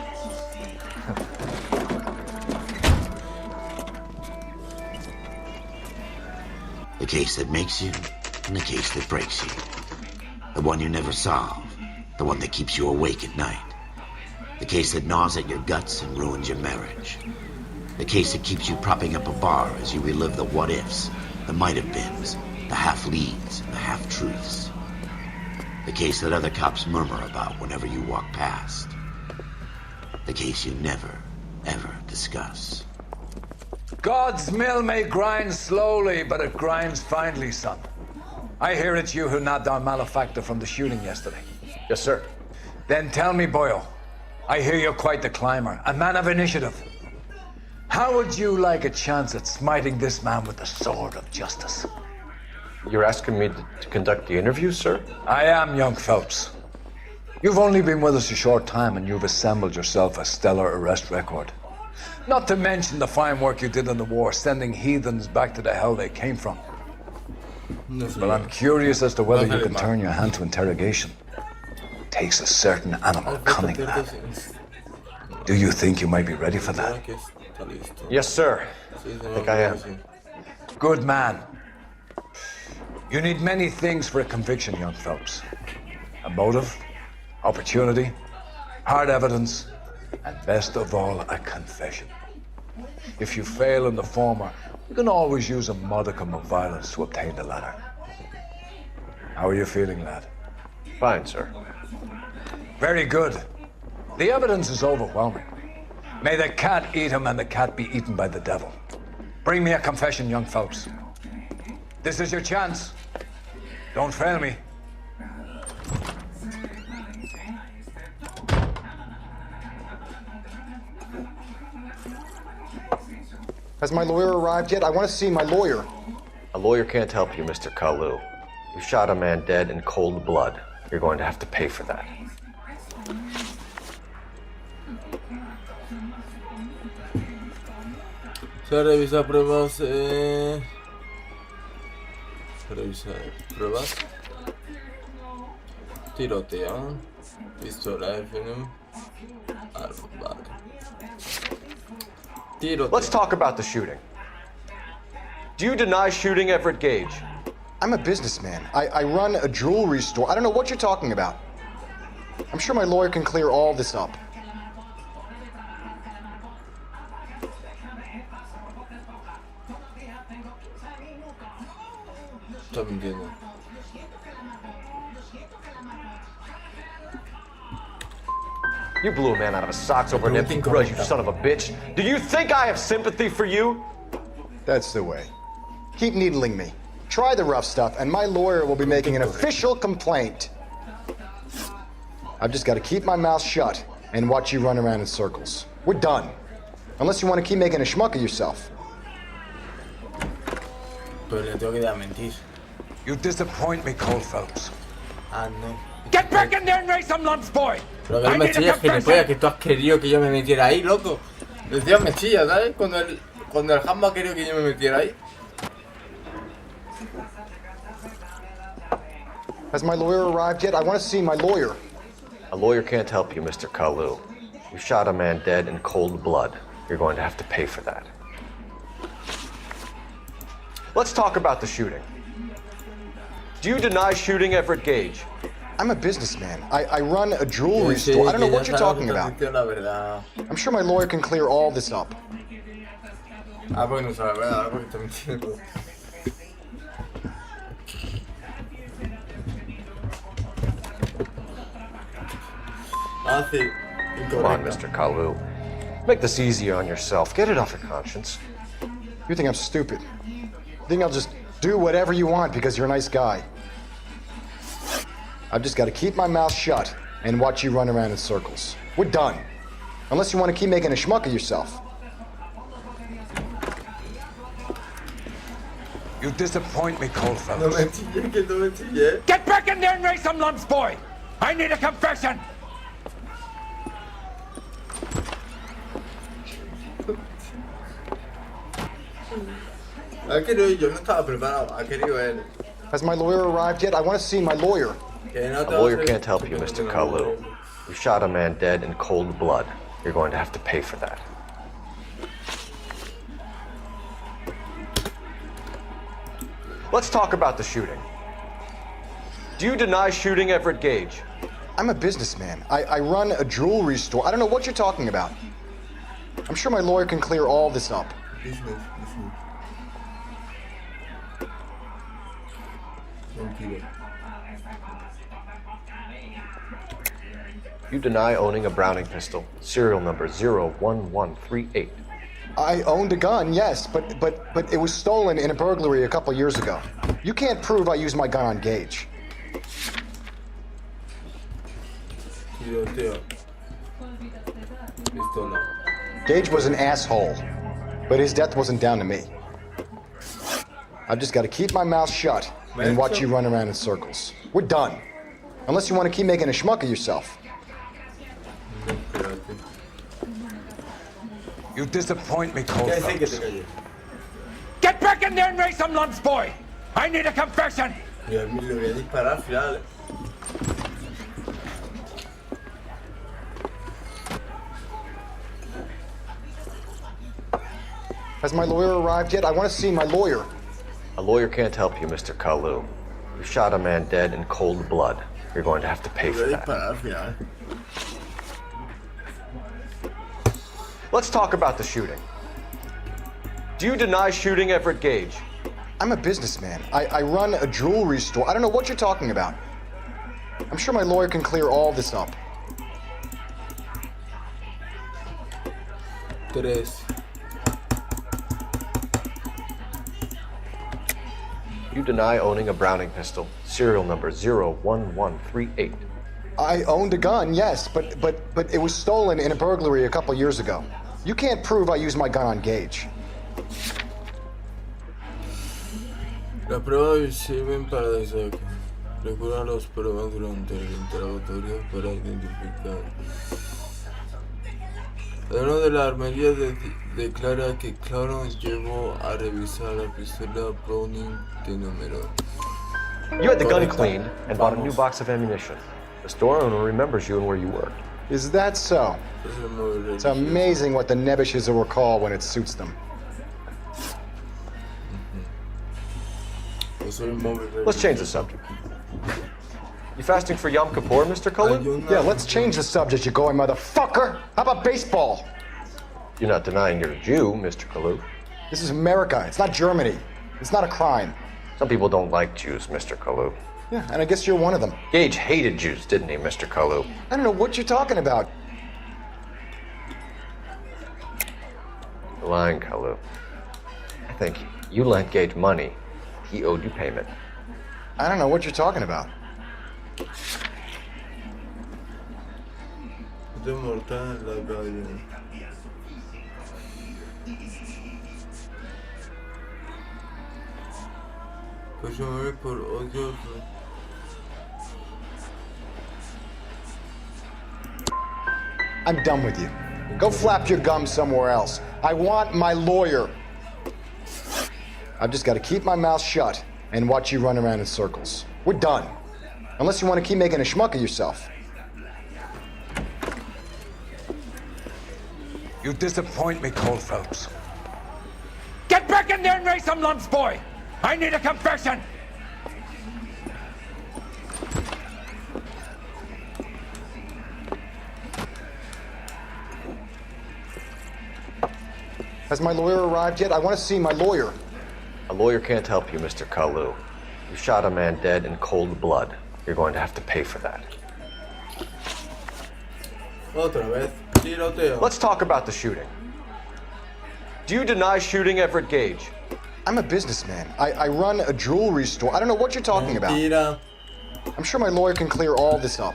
The case that makes you and the case that breaks you. The one you never solve. The one that keeps you awake at night. The case that gnaws at your guts and ruins your marriage. The case that keeps you propping up a bar as you relive the what-ifs, the might-have-beens, the half-leads, and the half-truths. The case that other cops murmur about whenever you walk past. The case you never, ever discuss. God's mill may grind slowly, but it grinds finely, son. I hear it's you who nabbed our malefactor from the shooting yesterday. Yes, sir. Then tell me, Boyle, I hear you're quite the climber, a man of initiative. How would you like a chance at smiting this man with the sword of justice? You're asking me to conduct the interview, sir? I am, young Phelps. You've only been with us a short time and you've assembled yourself a stellar arrest record. Not to mention the fine work you did in the war, sending heathens back to the hell they came from. But I'm curious as to whether you can turn your hand to interrogation. It takes a certain animal cunning, lad. Do you think you might be ready for that? Yes, sir. I think I am. Good man. You need many things for a conviction, young Phelps. A motive, opportunity, hard evidence, and best of all, a confession. If you fail in the former, you can always use a modicum of violence to obtain the latter. How are you feeling, lad? Fine, sir. Very good. The evidence is overwhelming. May the cat eat him and the cat be eaten by the devil. Bring me a confession, young Phelps. This is your chance. Don't fail me. Has my lawyer arrived yet? I want to see my lawyer. A lawyer can't help you, Mr. Kalu. You shot a man dead in cold blood. You're going to have to pay for that. Se revisa pruebas. Revisa pruebas. Tiroteo. Pistola FM. Arma, vale. Tiroteo. Let's talk about the shooting. Do you deny shooting Everett Gage? I'm a businessman. I run a jewelry store. I don't know what you're talking about. I'm sure my lawyer can clear all this up. Está mintiendo. You blew a man out of his socks over an empty grudge, you son of a bitch. Do you think I have sympathy for you? That's the way. Keep needling me. Try the rough stuff, and my lawyer will be making an official complaint. I've just got to keep my mouth shut and watch you run around in circles. We're done. Unless you want to keep making a schmuck of yourself. Pero le tengo que dar mentir. You disappoint me, Cole Phelps. Ah, no. Get back in there and raise some lumps, boy! Pero que no me chillas, gilipollas, que tú has querido que yo me metiera ahí, loco. El tío me chilla, ¿sabes? Cuando el Jamba ha querido que yo me metiera ahí. Has my lawyer arrived yet? I want to see my lawyer. A lawyer can't help you, Mr. Kalu. You shot a man dead in cold blood. You're going to have to pay for that. Let's talk about the shooting. Do you deny shooting Everett Gage? I'm a businessman. I run a jewelry store. I don't know what you're talking about. I'm sure my lawyer can clear all this up. Ah, porque no sabe la verdad, porque está mintiendo. Ah, sí. Come on, Mr. Kalu. Make this easier on yourself. Get it off your conscience. You think I'm stupid? You think I'll just do whatever you want because you're a nice guy? I've just got to keep my mouth shut and watch you run around in circles. We're done. Unless you want to keep making a schmuck of yourself. You disappoint me, Cole Phelps. No me chille, que no me chille. Get back in there and raise some lumps, boy! I need a confession! Ha querido yo, no estaba preparado. Ha querido él. Has my lawyer arrived yet? I want to see my lawyer. A lawyer can't help you, Mr. Kalu. You shot a man dead in cold blood. You're going to have to pay for that. Let's talk about the shooting. Do you deny shooting Everett Gage? I'm a businessman. I run a jewelry store. I don't know what you're talking about. I'm sure my lawyer can clear all this up. Business. You deny owning a Browning pistol, serial number 01138. I owned a gun, yes, but it was stolen in a burglary a couple years ago. You can't prove I used my gun on Gage. Gage was an asshole, but his death wasn't down to me. I've just got to keep my mouth shut and watch you run around in circles. We're done. Unless you want to keep making a schmuck of yourself. You disappoint me, Cole Phelps. Get back in there and raise some lumps, boy! I need a confession! Le voy a disparar al final. Has my lawyer arrived yet? I want to see my lawyer. A lawyer can't help you, Mr. Kalu. You shot a man dead in cold blood. You're going to have to pay for that. Let's talk about the shooting. Do you deny shooting Everett Gage? I'm a businessman. I run a jewelry store. I don't know what you're talking about. I'm sure my lawyer can clear all this up. You deny owning a Browning pistol, serial number 01138. I owned a gun, yes, but it was stolen in a burglary a couple years ago. You can't prove I used my gun on Gage. Las pruebas sirven para recurrir los pruebas durante el interrogatorio para identificar. Uno de la armería declara que Claro llevó a revisar la pistola Browning de número. You had the gun cleaned and bought a new box of ammunition. The store owner remembers you and where you worked. Is that so? It's amazing what the nebbishes will recall when it suits them. Let's change the subject. You fasting for Yom Kippur, Mr. Cullen? Yeah, let's change the subject, you going motherfucker. How about baseball? You're not denying you're a Jew, Mr. Kalu. This is America. It's not Germany. It's not a crime. Some people don't like Jews, Mr. Kalu. Yeah, and I guess you're one of them. Gage hated Jews, didn't he, Mr. Kalu? I don't know what you're talking about. You're lying, Kalu. I think you lent Gage money. He owed you payment. I don't know what you're talking about. De mortal en la calle. Pues yo me voy por odioso. I'm done with you. Go flap your gums somewhere else. I want my lawyer. I've just got to keep my mouth shut and watch you run around in circles. We're done. Unless you want to keep making a schmuck of yourself. You disappoint me, Cole Phelps. Get back in there and raise some lumps, boy! I need a confession! Has my lawyer arrived yet? I want to see my lawyer. A lawyer can't help you, Mr. Kalu. You shot a man dead in cold blood. You're going to have to pay for that. Otra vez. Tiroteo. Let's talk about the shooting. Do you deny shooting Everett Gage? I'm a businessman. I run a jewelry store. I don't know what you're talking about. Mentira. I'm sure my lawyer can clear all this up.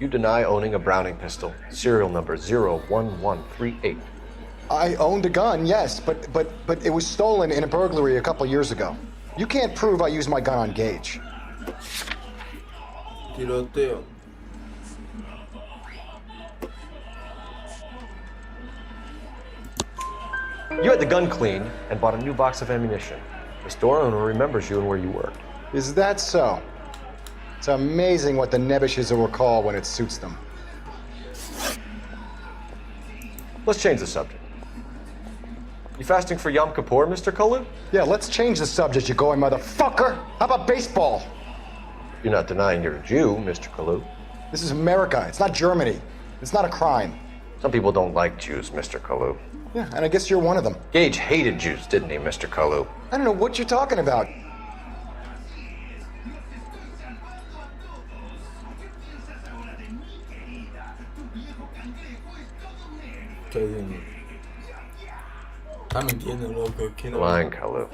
You deny owning a Browning pistol, serial number 01138. I owned a gun, yes, but it was stolen in a burglary a couple years ago. You can't prove I used my gun on Gage. Tiroteo. You had the gun cleaned and bought a new box of ammunition. The store owner remembers you and where you worked. Is that so? It's amazing what the nebbishes will recall when it suits them. Let's change the subject. You fasting for Yom Kippur, Mr. Kalu? Yeah, let's change the subject, you going motherfucker. How about baseball? You're not denying you're a Jew, Mr. Kalu. This is America. It's not Germany. It's not a crime. Some people don't like Jews, Mr. Kalu. Yeah, and I guess you're one of them. Gage hated Jews, didn't he, Mr. Kalu? I don't know what you're talking about. I'm mintiendo, loco. ¿Quién You're lying, Kalu.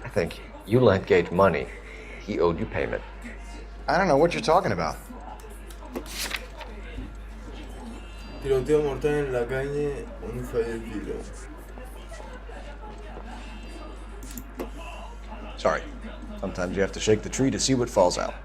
I think you lent Gage money. He owed you payment. I don't know what you're talking about. Tiroteo mortal en la calle, un fallecido. Sorry. Sometimes you have to shake the tree to see what falls out.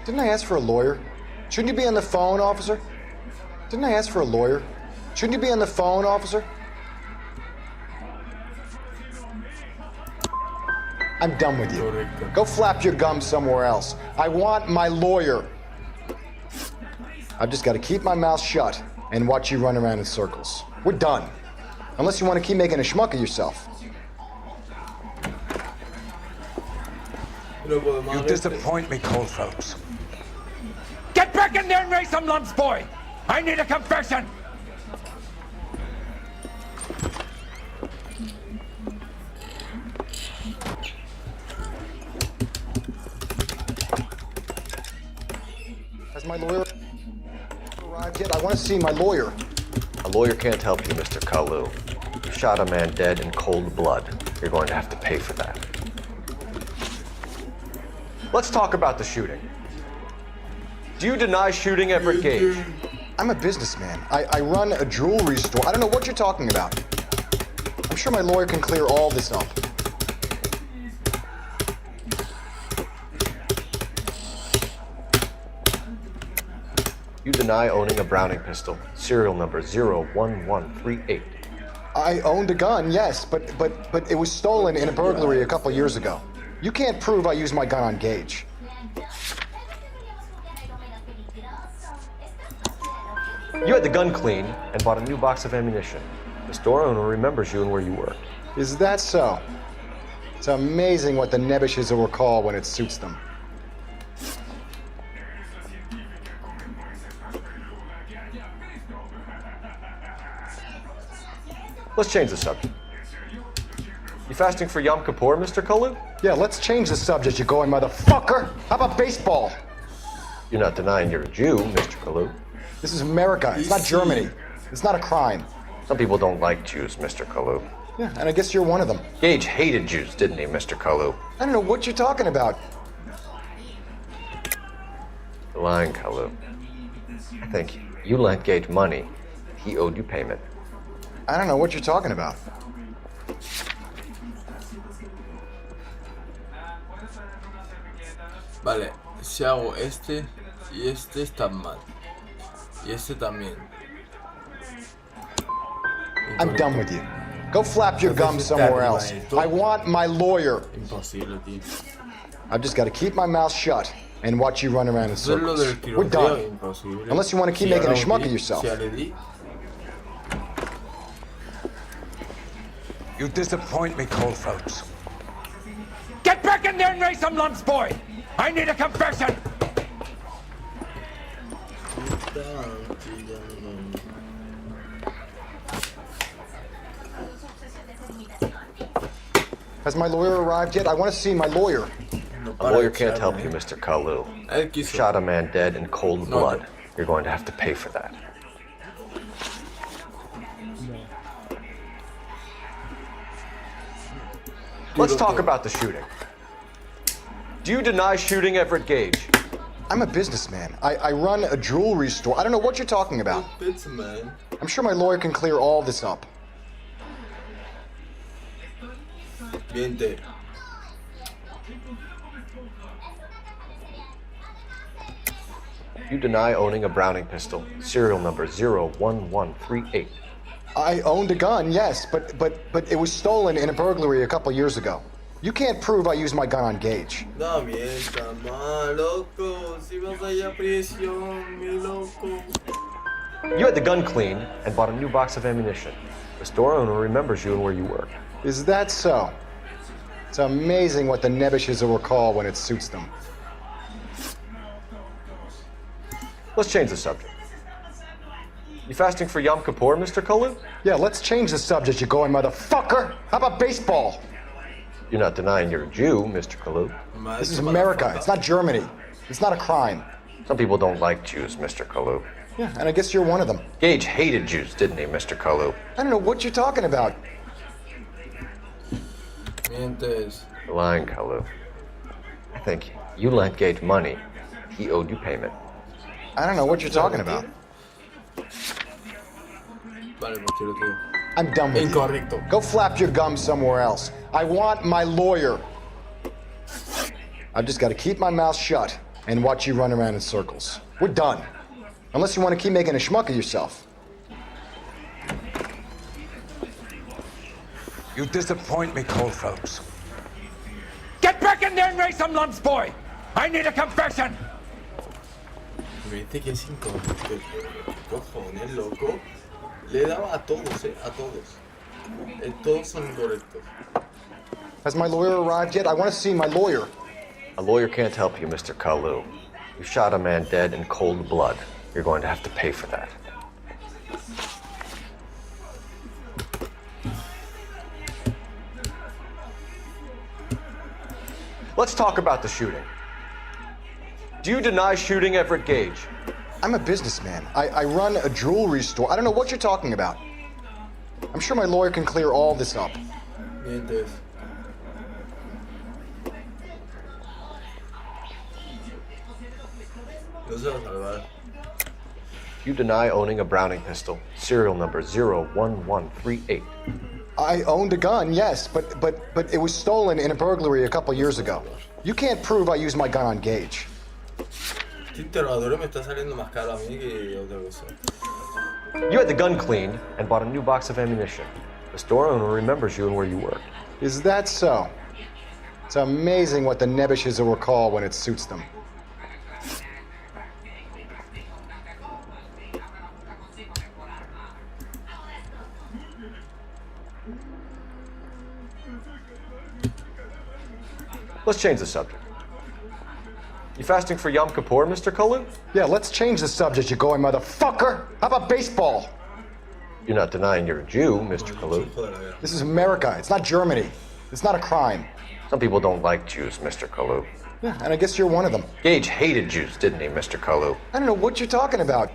Didn't I ask for a lawyer? Shouldn't you be on the phone, officer? Didn't I ask for a lawyer? Shouldn't you be on the phone, officer? I'm done with you. Go flap your gums somewhere else. I want my lawyer. I've just got to keep my mouth shut and watch you run around in circles. We're done. Unless you want to keep making a schmuck of yourself. You disappoint me, Cole Phelps. Get back in there and raise some lumps, boy! I need a confession! Has my lawyer arrived yet? I want to see my lawyer. A lawyer can't help you, Mr. Kalu. You shot a man dead in cold blood. You're going to have to pay for that. Let's talk about the shooting. Do you deny shooting Everett Gage? I'm a businessman. I run a jewelry store. I don't know what you're talking about. I'm sure my lawyer can clear all this up. You deny owning a Browning pistol, serial number 01138. I owned a gun, yes, but it was stolen in a burglary a couple years ago. You can't prove I used my gun on Gage. You had the gun cleaned and bought a new box of ammunition. The store owner remembers you and where you work. Is that so? It's amazing what the nebbishes will recall when it suits them. Let's change the subject. You fasting for Yom Kippur, Mr. Kalu? Yeah, let's change the subject, you going motherfucker. How about baseball? You're not denying you're a Jew, Mr. Kalu. This is America. It's not Germany. It's not a crime. Some people don't like Jews, Mr. Kalu. Yeah, and I guess you're one of them. Gage hated Jews, didn't he, Mr. Kalu? I don't know what you're talking about. You're lying, Kalu. I think you lent Gage money. He owed you payment. I don't know what you're talking about. Vale, si hago este y este están mal. Y este también. I'm done with you. Go flap your gums somewhere else. I want my lawyer. Imposible, tío. I've just got to keep my mouth shut and watch you run around in circles. We're done. Unless you want to keep making a schmuck of yourself. You disappoint me, Cole Phelps. Get back in there and raise some lumps, boy! I need a confession! Has my lawyer arrived yet? I want to see my lawyer. A lawyer can't help you, Mr. Kalu. You shot a man dead in cold blood. You're going to have to pay for that. Let's talk about the shooting. Do you deny shooting Everett Gage? I'm a businessman. I run a jewelry store. I don't know what you're talking about. I'm sure my lawyer can clear all this up. Miente. You deny owning a Browning pistol, serial number 01138. I owned a gun, yes, but it was stolen in a burglary a couple years ago. You can't prove I used my gun on Gage. No mientas más, loco. Si vas allá a prisión, mi loco. You had the gun cleaned and bought a new box of ammunition. The store owner remembers you and where you work. Is that so? It's amazing what the nebbishes will recall when it suits them. Let's change the subject. You fasting for Yom Kippur, Mr. Kalu? Yeah, let's change the subject, you going motherfucker. How about baseball? You're not denying you're a Jew, Mr. Kalu. This is America. It's not Germany. It's not a crime. Some people don't like Jews, Mr. Kalu. Yeah, and I guess you're one of them. Gage hated Jews, didn't he, Mr. Kalu? I don't know what you're talking about. Mientes. You're lying, Kalu. I think you lent Gage money. He owed you payment. I don't know what you're talking about. Vale, mochilo, tío. I'm done with Incorrecto. you. Go flap your gums somewhere else. I want my lawyer. I've just got to keep my mouth shut and watch you run around in circles. We're done. Unless you want to keep making a schmuck of yourself. You disappoint me, Cole Phelps. Get back in there and raise some lumps, boy! I need a confession! Me dice que es incorrecto. Cojones, loco. Le daba a todos, a todos. Todos son incorrectos. Has my lawyer arrived yet? I want to see my lawyer. A lawyer can't help you, Mr. Kalu. You shot a man dead in cold blood. You're going to have to pay for that. Let's talk about the shooting. Do you deny shooting Everett Gage? I'm a businessman. I run a jewelry store. I don't know what you're talking about. I'm sure my lawyer can clear all this up. Mientes. No se va a salvar. You deny owning a Browning pistol, serial number 01138. I owned a gun, yes, but it was stolen in a burglary a couple years ago. You can't prove I used my gun on Gage. Este interrogador me está saliendo más caro a mí que otra cosa. You had the gun cleaned and bought a new box of ammunition. The store owner remembers you and where you work. Is that so? It's amazing what the nebbishes will recall when it suits them. Let's change the subject. You fasting for Yom Kippur, Mr. Kalu? Yeah, let's change the subject, you going motherfucker. How about baseball? You're not denying you're a Jew, Mr. Kalu. This is America. It's not Germany. It's not a crime. Some people don't like Jews, Mr. Kalu. Yeah, and I guess you're one of them. Gage hated Jews, didn't he, Mr. Kalu? I don't know what you're talking about.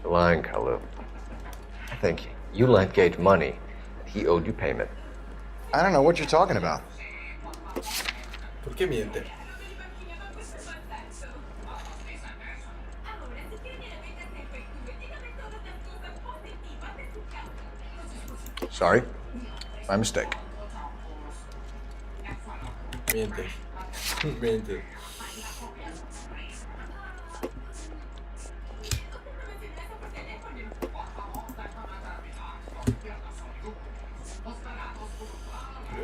You're lying, Kalu. I think you lent Gage money. He owed you payment. I don't know what you're talking about. ¿Por qué miente? Sorry. My mistake. Miente. Miente.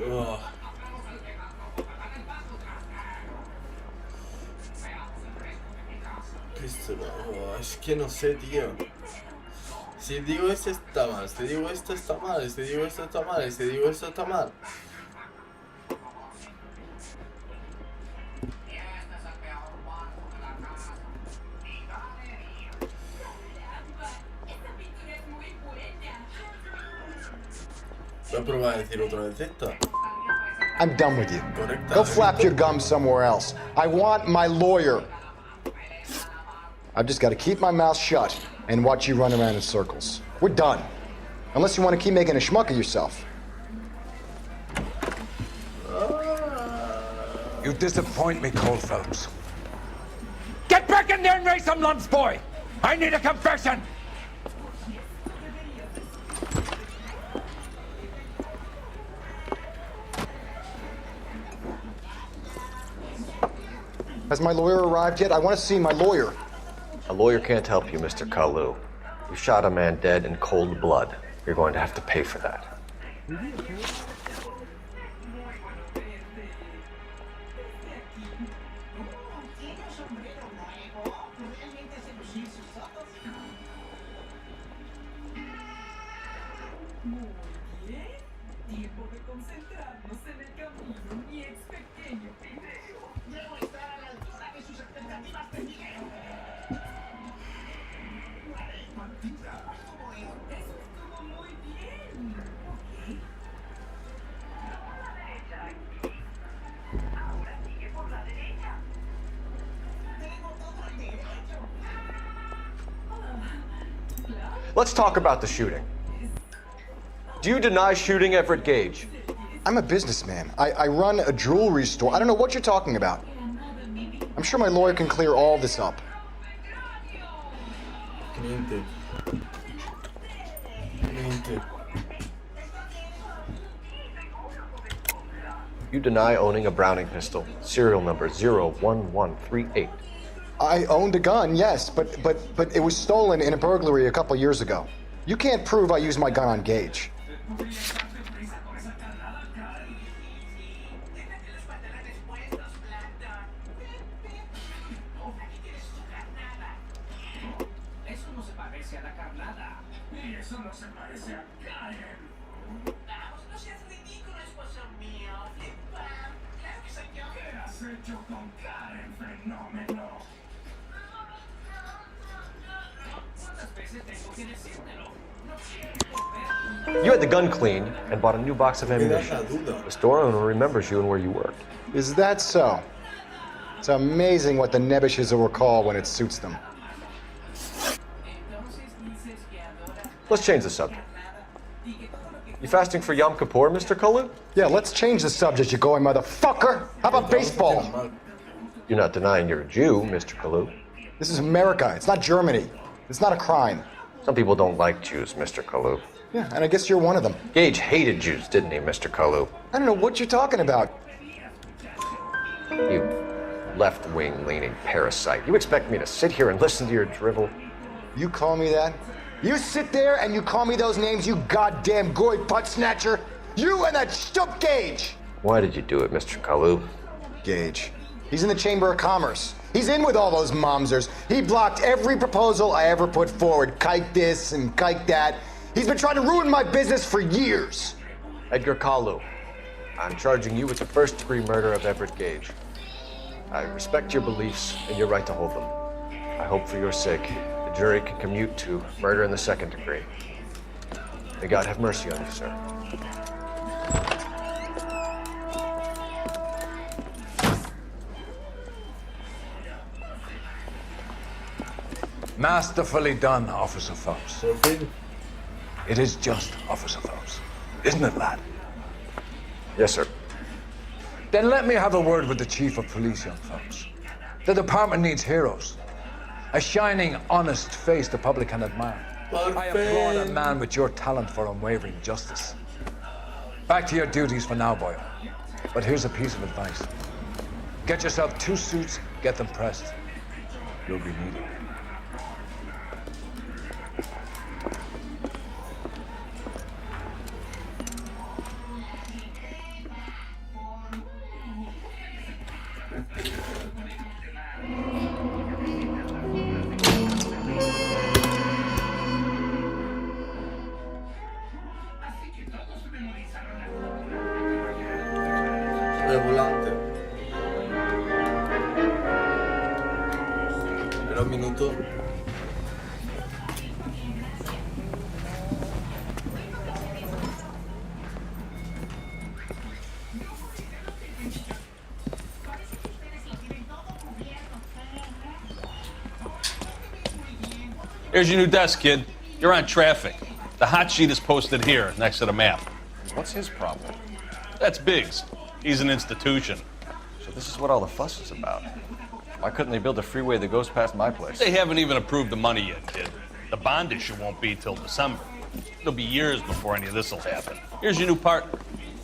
Ugh. Es que no sé, tío. Si digo esto está mal, si digo esto está mal, si digo esto está mal, si digo esto está mal. Voy a probar a decir otra vez esto. I'm done with you. Go flap your gums somewhere else. I want my lawyer. I've just got to keep my mouth shut and watch you run around in circles. We're done. Unless you want to keep making a schmuck of yourself. You disappoint me, Cole Phelps. Get back in there and raise some lumps, boy! I need a confession! Has my lawyer arrived yet? I want to see my lawyer. A lawyer can't help you, Mr. Kalu. You shot a man dead in cold blood. You're going to have to pay for that. Let's talk about the shooting. Do you deny shooting Everett Gage? I'm a businessman. I run a jewelry store. I don't know what you're talking about. I'm sure my lawyer can clear all this up. Miente. Miente. You deny owning a Browning pistol, serial number 01138. I owned a gun, yes, but it was stolen in a burglary a couple years ago. You can't prove I used my gun on Gage. You had the gun cleaned and bought a new box of ammunition. The store owner remembers you and where you worked. Is that so? It's amazing what the nebbishes will recall when it suits them. Let's change the subject. You fasting for Yom Kippur, Mr. Kalu? Yeah, let's change the subject, you going motherfucker. How about baseball? You're not denying you're a Jew, Mr. Kalu. This is America. It's not Germany. It's not a crime. Some people don't like Jews, Mr. Kalu. Yeah, and I guess you're one of them. Gage hated Jews, didn't he, Mr. Kalu? I don't know what you're talking about. You left-wing leaning parasite. You expect me to sit here and listen to your drivel? You call me that? You sit there and you call me those names, you goddamn goy putt snatcher? You and that stup Gage! Why did you do it, Mr. Kalu? Gage. He's in the Chamber of Commerce. He's in with all those momsers. He blocked every proposal I ever put forward. Kike this and kike that. He's been trying to ruin my business for years. Edgar Kalu, I'm charging you with the first-degree murder of Everett Gage. I respect your beliefs and your right to hold them. I hope for your sake the jury can commute to murder in the second degree. May God have mercy on you, sir. Masterfully done, Officer Phelps. It is just, Officer Phelps. Isn't it, lad? Yes, sir. Then let me have a word with the Chief of Police, young Phelps. The department needs heroes. A shining, honest face the public can admire. I applaud a man with your talent for unwavering justice. Back to your duties for now, boy. But here's a piece of advice. Get yourself 2 suits, get them pressed. You'll be needed. El volante. Espera un minuto. Here's your new desk, kid. You're on traffic. The hot sheet is posted here, next to the map. What's his problem? That's Biggs. He's an institution. So this is what all the fuss is about. Why couldn't they build a freeway that goes past my place? They haven't even approved the money yet, kid. The bond issue won't be till December. It'll be years before any of this will happen. Here's your new partner,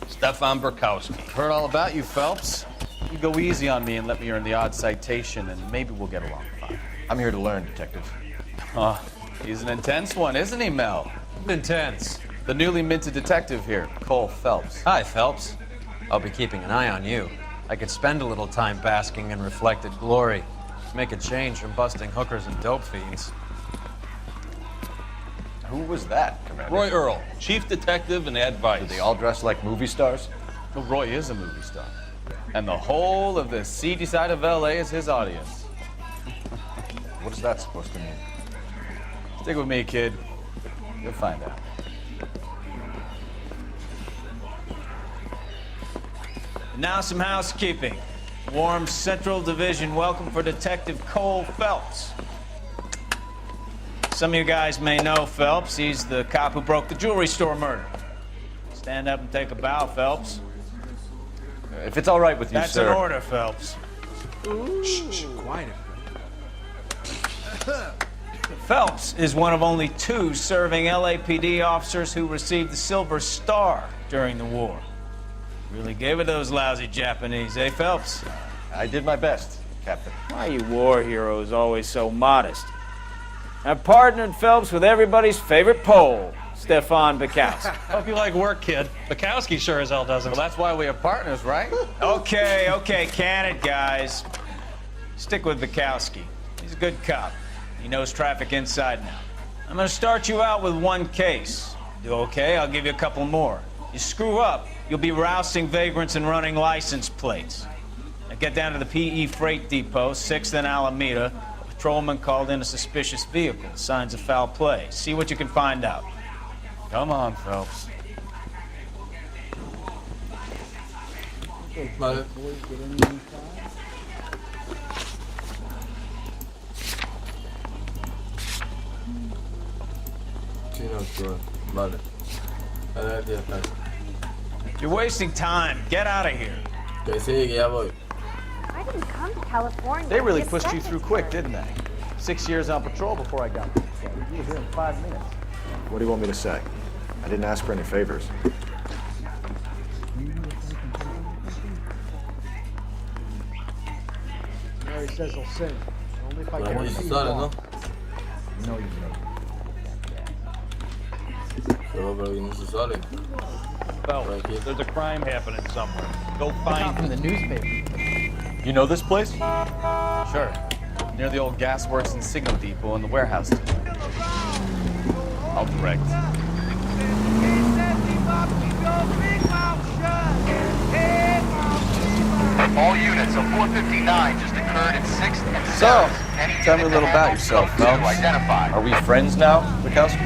Stefan Burkowski. Heard all about you, Phelps. You go easy on me and let me earn the odd citation, and maybe we'll get along fine. I'm here to learn, Detective. Oh, he's an intense one, isn't he, Mel? Intense. The newly minted detective here, Cole Phelps. Hi, Phelps. I'll be keeping an eye on you. I could spend a little time basking in reflected glory. Make a change from busting hookers and dope fiends. Who was that, Commander? Roy Earl, chief detective and advice. Do they all dress like movie stars? Well, Roy is a movie star. And the whole of the seedy side of L.A. is his audience. What is that supposed to mean? Stick with me, kid. You'll find out. Now some housekeeping. Warm Central Division welcome for Detective Cole Phelps. Some of you guys may know Phelps. He's the cop who broke the jewelry store murder. Stand up and take a bow, Phelps. If it's all right with you, That's sir. That's an order, Phelps. Shh, quiet. Phelps is one of only 2 serving LAPD officers who received the Silver Star during the war. Really gave it those lousy Japanese, eh, Phelps? I did my best, Captain. Why are you war heroes always so modest? I've partnered Phelps with everybody's favorite Pole, Stefan Bukowski. Hope you like work, kid. Bukowski sure as hell doesn't. Well, that's why we have partners, right? Okay, can it, guys. Stick with Bukowski. He's a good cop. He knows traffic inside now. I'm gonna start you out with 1 case. Do okay? I'll give you a couple more. You screw up, you'll be rousting vagrants and running license plates. Now get down to the PE Freight Depot, 6th and Alameda. A patrolman called in a suspicious vehicle. Signs of foul play. See what you can find out. Come on, Phelps. Vale. Sí, no, sure. Vale. A ver, ya está. You're wasting time. Get out of here. Que sí, que ya voy. I didn't come to California. They really Just pushed you seconds through ago. quick, didn't they? 6 years on patrol before I got you. You were here in 5 minutes. What do you want me to say? I didn't ask for any favors. Mary says he'll sing. Only if I Bueno, can eso see sale, him ¿no? walk. know you know. Solo por aquí no se sale. Phelps, there's a crime happening somewhere. Go find From the newspaper. You know this place? Sure. Near the old gas works and signal depot and the warehouse. I'll direct. All units of 459 just occurred in 6th and 7th. So, tell me a little about yourself, Phelps. Are we friends now, Bukowski?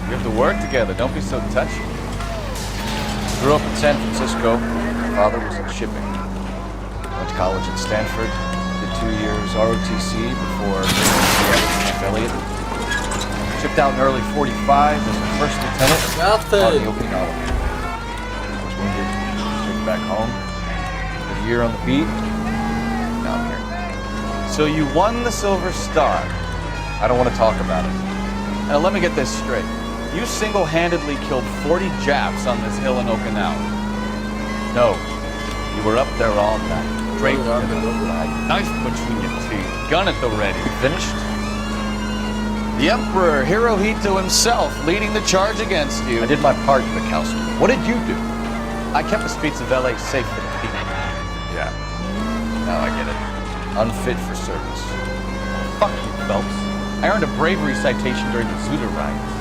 We have to work together. Don't be so touchy. Grew up in San Francisco. Father was in shipping. Went to college at Stanford. Did 2 years ROTC before Elliott. Shipped out in early 45 as a first lieutenant on the opening hour. Was wounded. Shipped back home. Did a year on the beat. Now I'm here. So you won the Silver Star. I don't want to talk about it. Now let me get this straight. You single-handedly killed 40 Japs on this hill in Okinawa. No, you were up there all night, draped in a flag, knife between your teeth, gun at the ready. Finished? The Emperor Hirohito himself leading the charge against you. I did my part, Bukowski. What did you do? I kept the streets of L.A. safe for the people. Yeah, now I get it. Unfit for service. Fuck you, Phelps. I earned a bravery citation during the Zuda riots.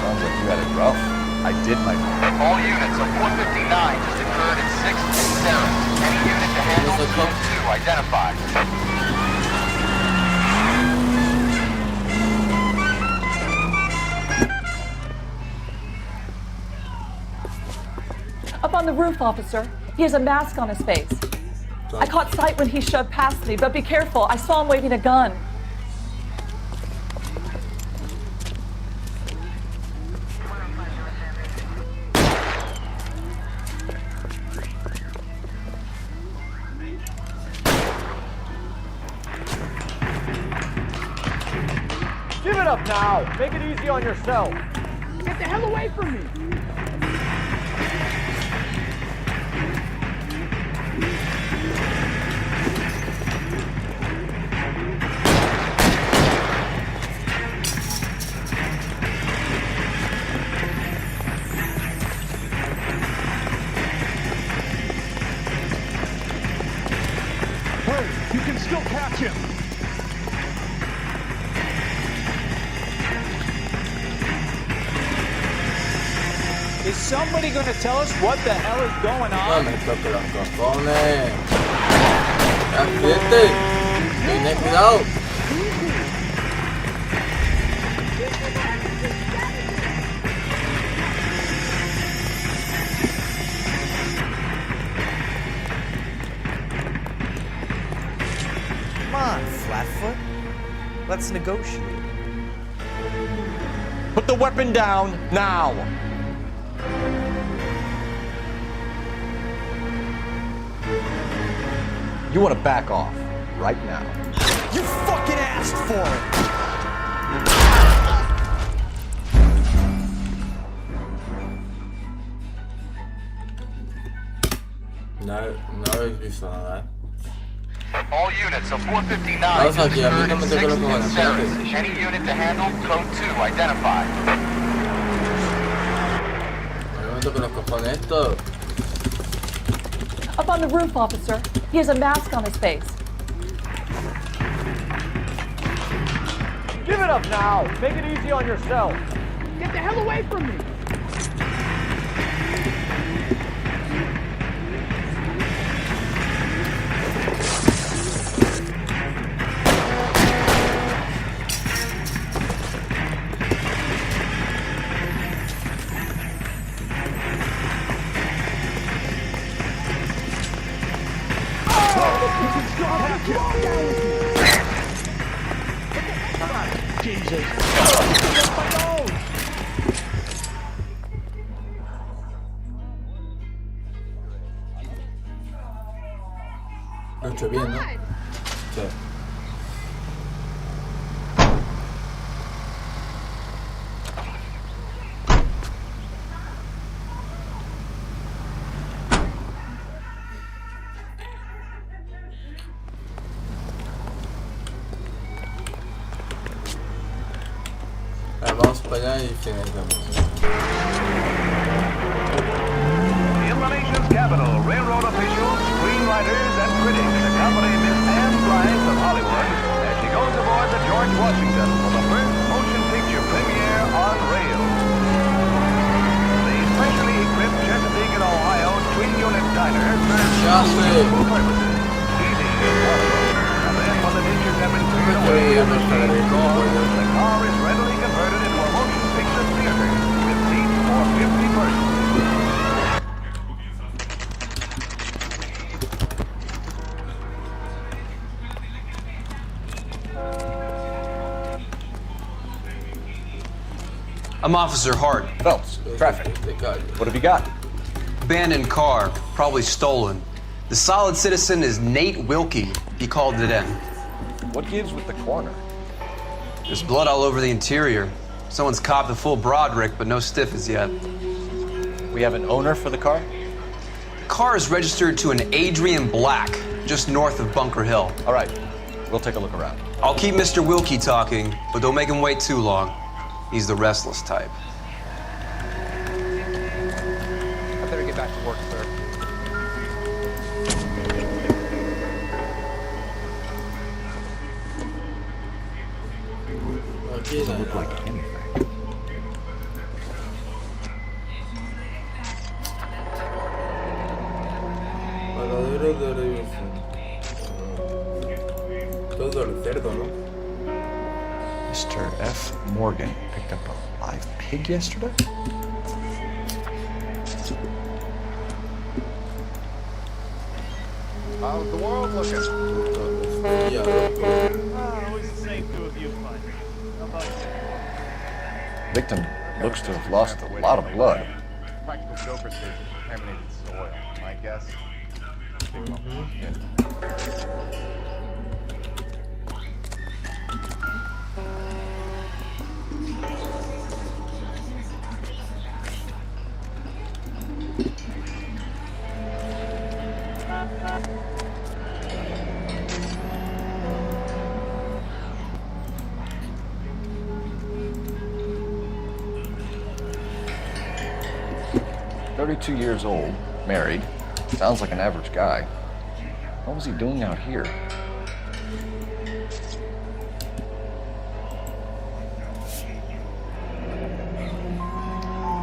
Sounds like you had it rough. I did my part. All units of 459 just occurred in 6th and 7th. Any unit to handle code 2 identified. Up on the roof, officer. He has a mask on his face. I caught sight when he shoved past me, but be careful. I saw him waving a gun. Give it up now. Make it easy on yourself. Get the hell away from me! Hurry, you can still catch him. Is somebody going to tell us what the hell is going on? No me toque los cojones. Ya, fíjate. Ten cuidado. Come on, Flatfoot. Let's negotiate. Put the weapon down now. You want to back off right now. You fucking asked for it. No habéis visto nada, All units of 459 Vamos just aquí, a mí occurred no in me toque 6th los and cojones, 7th. espérate. Any unit to handle code 2 identified. No me toque los cojones esto. Up on the roof, officer. He has a mask on his face. Give it up now. Make it easy on yourself. Get the hell away from me! Lo he hecho bien, ¿no? Sí. vamos para allá y finalizamos. In the nation's capital, railroad officials, screenwriters, and critics accompany Miss Anne Bryant of Hollywood as she goes aboard the George Washington for the first motion picture premiere on rail. The specially equipped Chesapeake and Ohio twin-unit diner serves multiple purposes. Seating is one of them. And then when the dishes have been cleared away and the stage gone, the car is readily converted into a motion picture theater with seats for 50 persons. I'm Officer Hart. Phelps, traffic. What have you got? Abandoned car, probably stolen. The solid citizen is Nate Wilkie. He called it in. What gives with the corner? There's blood all over the interior. Someone's copped a full Broderick, but no stiff as yet. We have an owner for the car? The car is registered to an Adrian Black, just north of Bunker Hill. All right, we'll take a look around. I'll keep Mr. Wilkie talking, but don't make him wait too long. He's the restless type. I better get back to work, sir. Doesn't look like anything. Paradero de revisión. Todo el cerdo, ¿no? Mr. F. Morgan picked up a live pig yesterday? How's the world looking? Always the same two of you fighters. How about you? Victim looks to have lost a lot of blood. Practical joker station, contaminated soil. My guess. "32 years old, married. Sounds like an average guy. What was he doing out here?"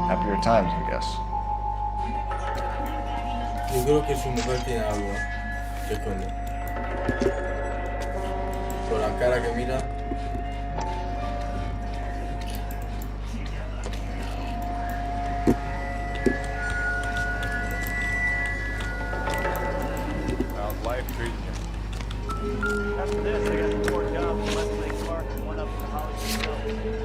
Happier times, I guess. Yo creo que su mujer tiene algo que esconder. Por la cara que mira. How's life treating you? After this, I got 4 jobs in Westlake Park and 1 up in the Hollywood Hills.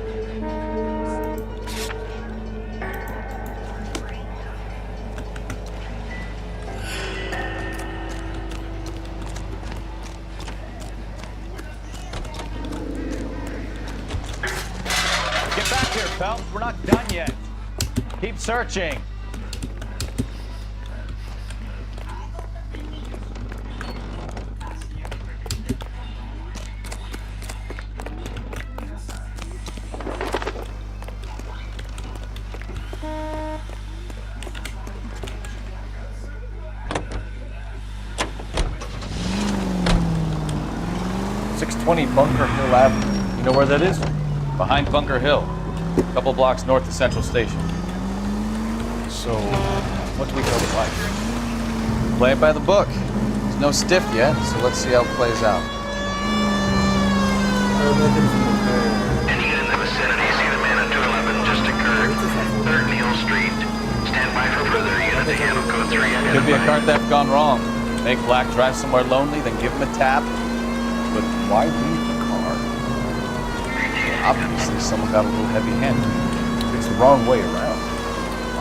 Get back here, Phelps. We're not done yet. Keep searching. Bunker Hill Avenue. You know where that is? Behind Bunker Hill, a couple blocks north of Central Station. So, what do we know of life? Play it by the book. There's no stiff yet, so let's see how it plays out. Any in the vicinity, see the man on 211 just occurred. 3rd Neal Street. Stand by for further unit to handle code 3 identified. Could be a car theft gone wrong. Make Black drive somewhere lonely, then give him a tap. But why leave the car? Obviously, someone got a little heavy-handed. It's the wrong way around.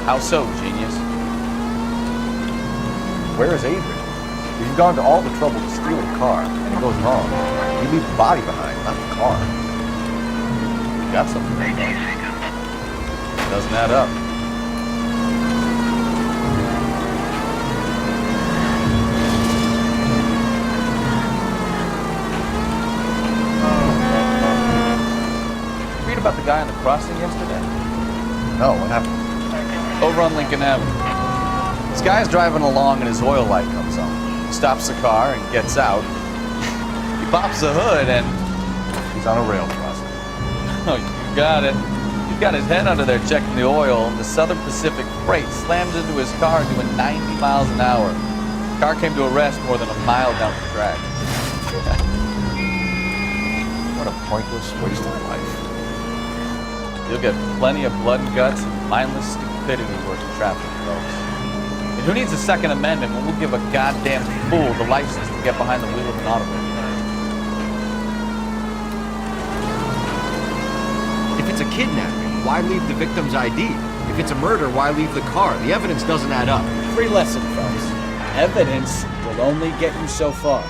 How so, genius? Where is Adrian? If you've gone to all the trouble to steal a car and it goes wrong, you leave the body behind, not the car. You got something there, bud. Doesn't add up. Read about the die on the crossing yesterday? No, what happened? Over on Lincoln Avenue. This guy's driving along and his oil light comes on. He stops the car and gets out. He pops the hood and he's on a rail crossing. Oh, you got it. He's got his head under there checking the oil, and the Southern Pacific Freight slams into his car doing 90 miles an hour. The car came to a rest more than a mile down the track. What a pointless waste of life. You'll get plenty of blood and guts and mindless stupidity working traffic, folks. And who needs a Second Amendment when we'll give a goddamn fool the license to get behind the wheel of an automobile? If it's a kidnapping, why leave the victim's ID? If it's a murder, why leave the car? The evidence doesn't add up. Free lesson, folks. Evidence will only get you so far.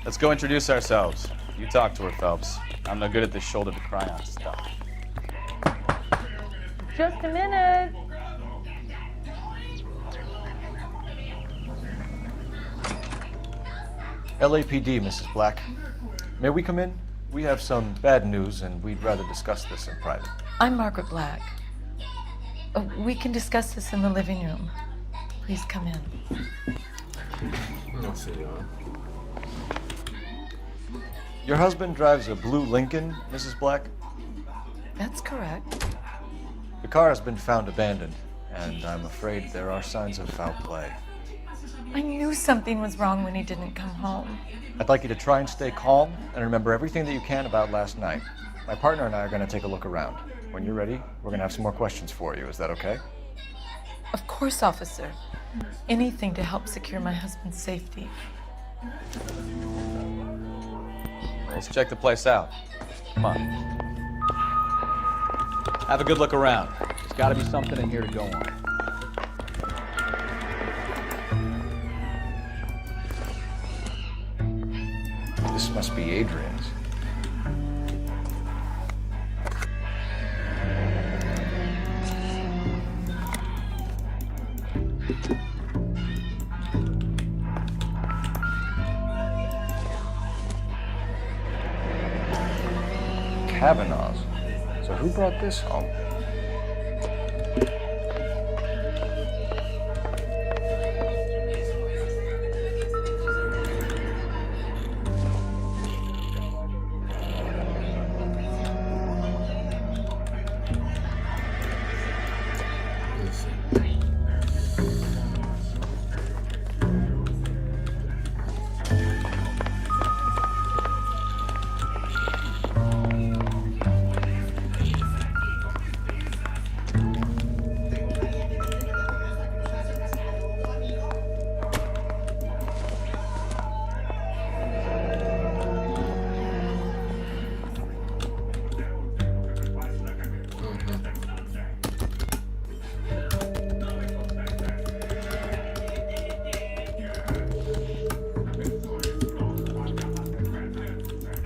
Let's go introduce ourselves. You talk to her, Phelps. I'm no good at this shoulder to cry on stuff. Just a minute. LAPD, Mrs. Black. May we come in? We have some bad news, and we'd rather discuss this in private. I'm Margaret Black. We can discuss this in the living room. Please come in. No, senor. Your husband drives a blue Lincoln, Mrs. Black? That's correct. The car has been found abandoned, and I'm afraid there are signs of foul play. I knew something was wrong when he didn't come home. I'd like you to try and stay calm and remember everything that you can about last night. My partner and I are going to take a look around. When you're ready, we're going to have some more questions for you. Is that okay? Of course, officer. Anything to help secure my husband's safety. Let's check the place out. Come on. Have a good look around. There's got to be something in here to go on. This must be Adrian's. Kavanaugh's. So who brought this home?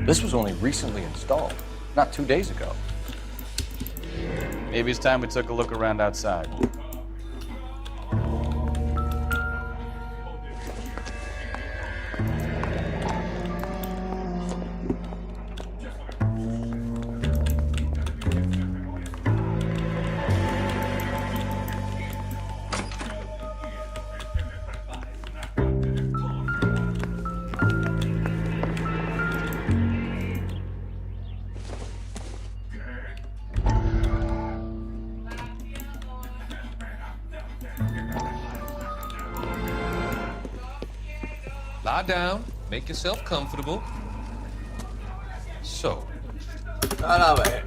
This was only recently installed, not 2 days ago. Maybe it's time we took a look around outside. Lie down, make yourself comfortable. So. A ver.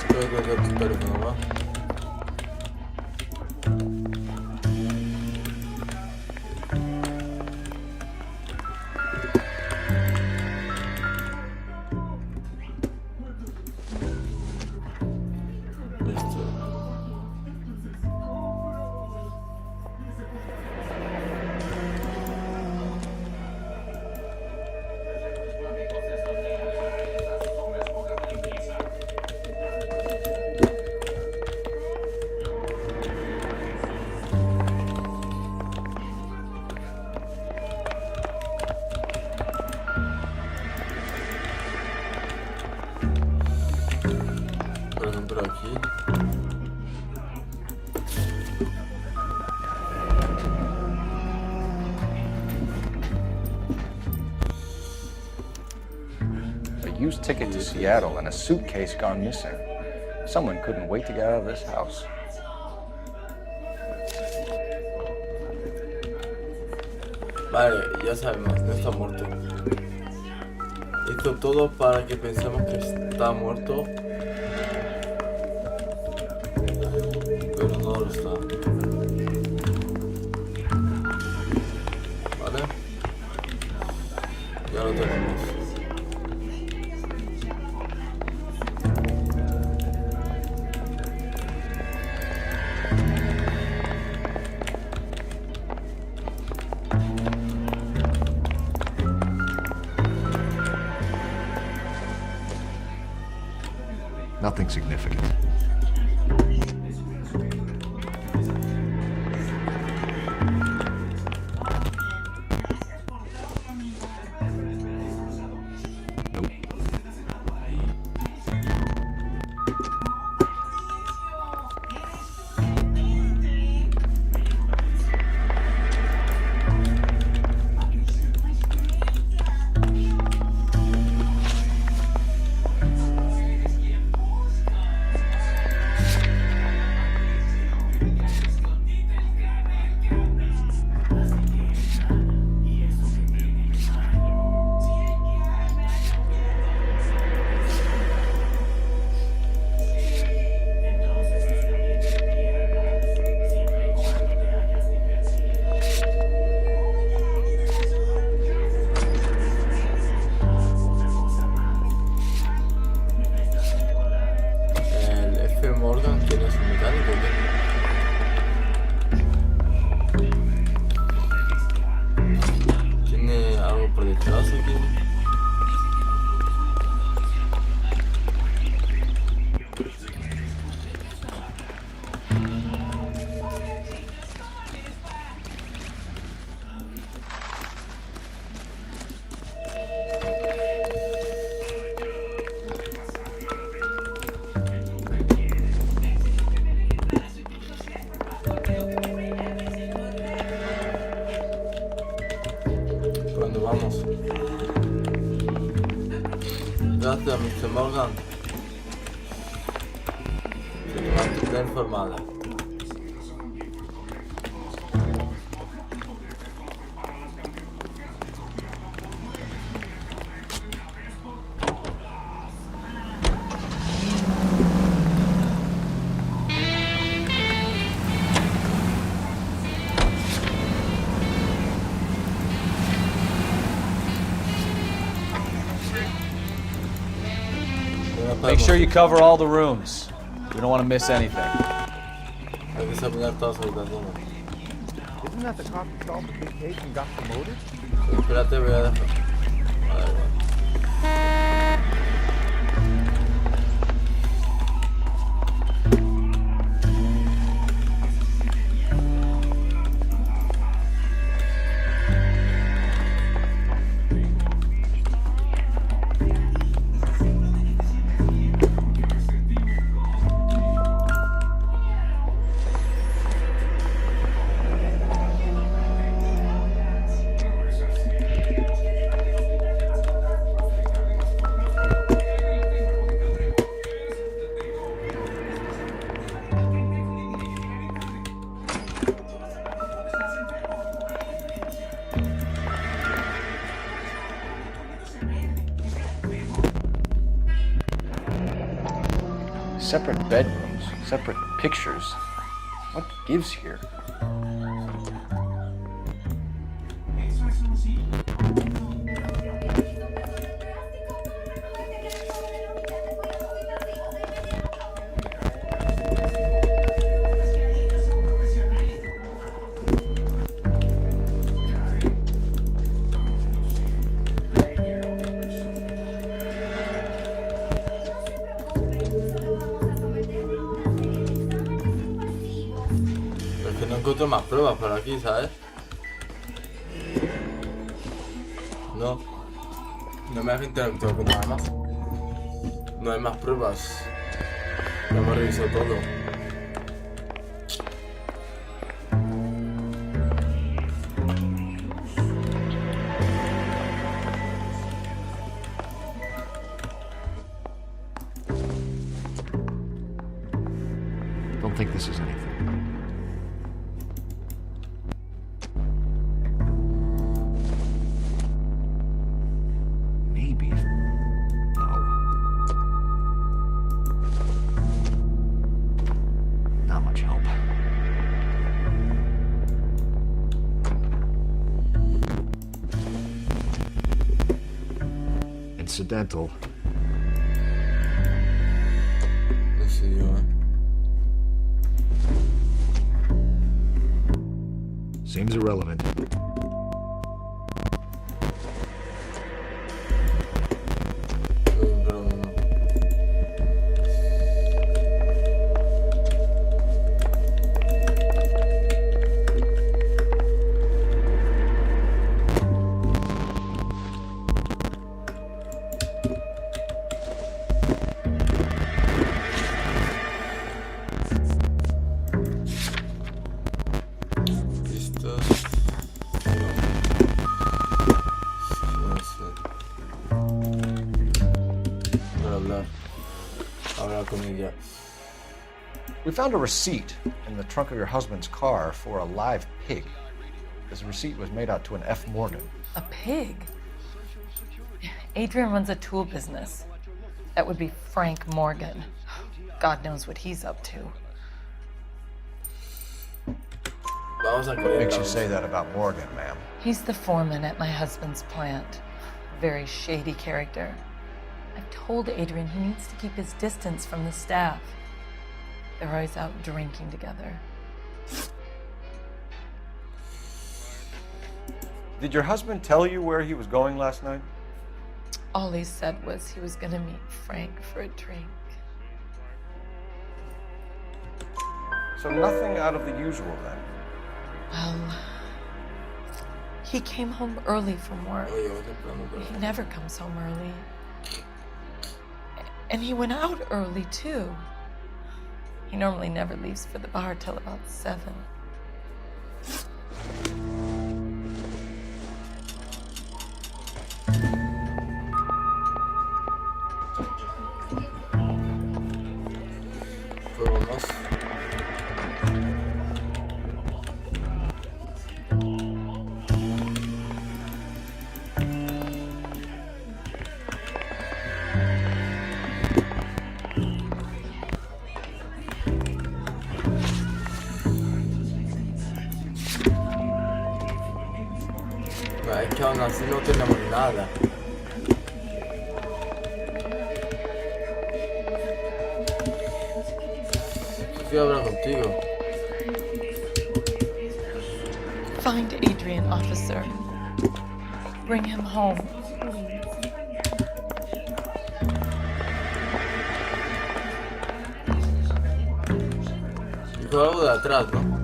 Espero que no va. aquí. A used ticket to Seattle and a suitcase gone missing. Someone couldn't wait to get out of this house. Vale, ya sabemos, no está muerto. Hizo todo para que pensemos que está muerto, pero no lo está. Vale, ya lo tenemos. Nothing significant. Vamos. Gracias, Mr. Morgan. Se mantendrá informada. Make sure you cover all the rooms. We don't want to miss anything. Hay que examinar todas las habitaciones. Isn't that the cop who solved the big case and got promoted? Espérate, voy a dejar. Separate bedrooms, separate pictures. What gives here? Encuentro más pruebas por aquí, ¿sabes? No me has interactuado con nada más. No hay más pruebas. Ya me revisó todo. Don't think this is anything. Maybe. No. Not much help. Incidental. No sé yo, Seems irrelevant. We found a receipt in the trunk of your husband's car for a live pig. This receipt was made out to an F. Morgan. A pig? Adrian runs a tool business. That would be Frank Morgan. God knows what he's up to. What makes you say that about Morgan, ma'am? He's the foreman at my husband's plant. A very shady character. I've told Adrian he needs to keep his distance from the staff. They're always out drinking together. Did your husband tell you where he was going last night? All he said was he was gonna meet Frank for a drink. So nothing out of the usual then? Well, he came home early from work. He never comes home early. And he went out early, too. He normally never leaves for the bar till about 7. Es que aún así no tenemos nada. Quiero hablar contigo. Find Adrian, officer. Bring him home. Dijo algo de atrás, ¿no?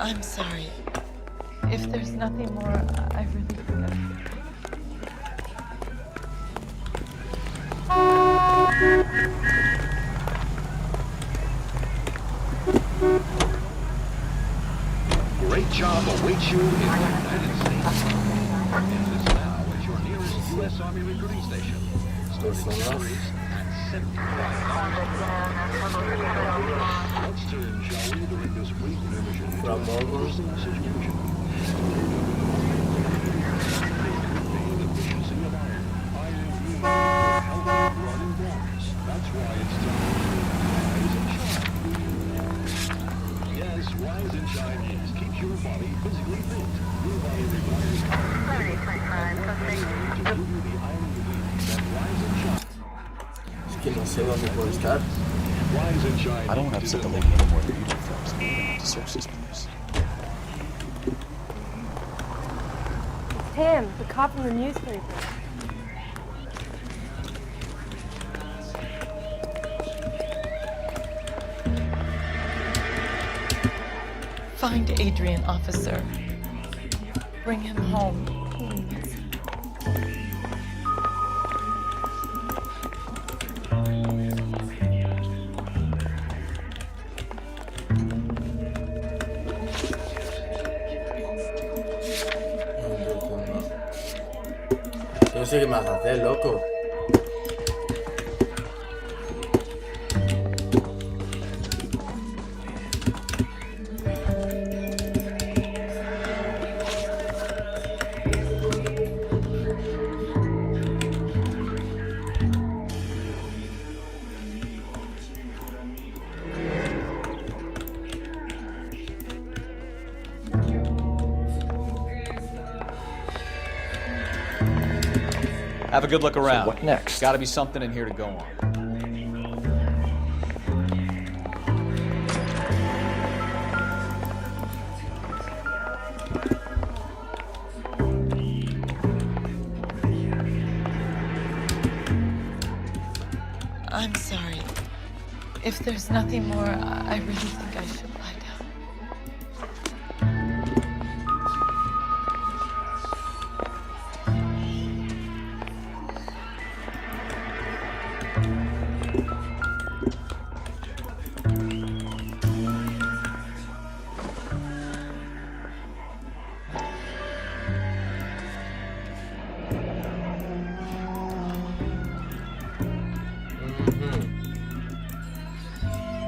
I'm sorry. If there's nothing more, I really forgot. Great job awaits you in the United States. Visit us now at your nearest U.S. Army recruiting station. Starting salaries at $75. Let's turn, shall we, during this brief intermission into a personal situation. The efficiency of iron. Iron, healthy. No sé dónde puede estar. I don't want to upset the lady any more than you do, Phelps. To search this place. Tim, the cop from the newspaper. Find Adrian, officer. Bring him home, please. No sé qué más hacer, loco. Have a good look around. So what next? Got to be something in here to go on. I'm sorry. If there's nothing more, I really think I should lie down.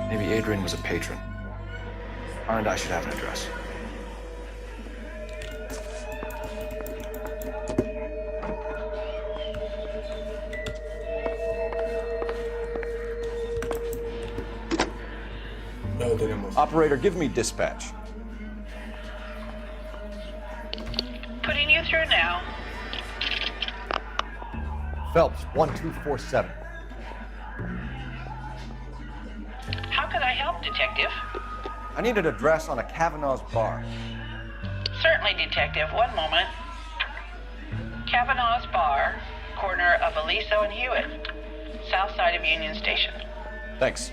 Maybe Adrian was a patron. R and I should have an address. Operator, give me dispatch. Putting you through now. Phelps, 1247. How could I help, Detective? I need an address on a Kavanaugh's bar. Certainly, Detective. One moment. Kavanaugh's Bar, corner of Aliso and Hewitt, south side of Union Station. Thanks.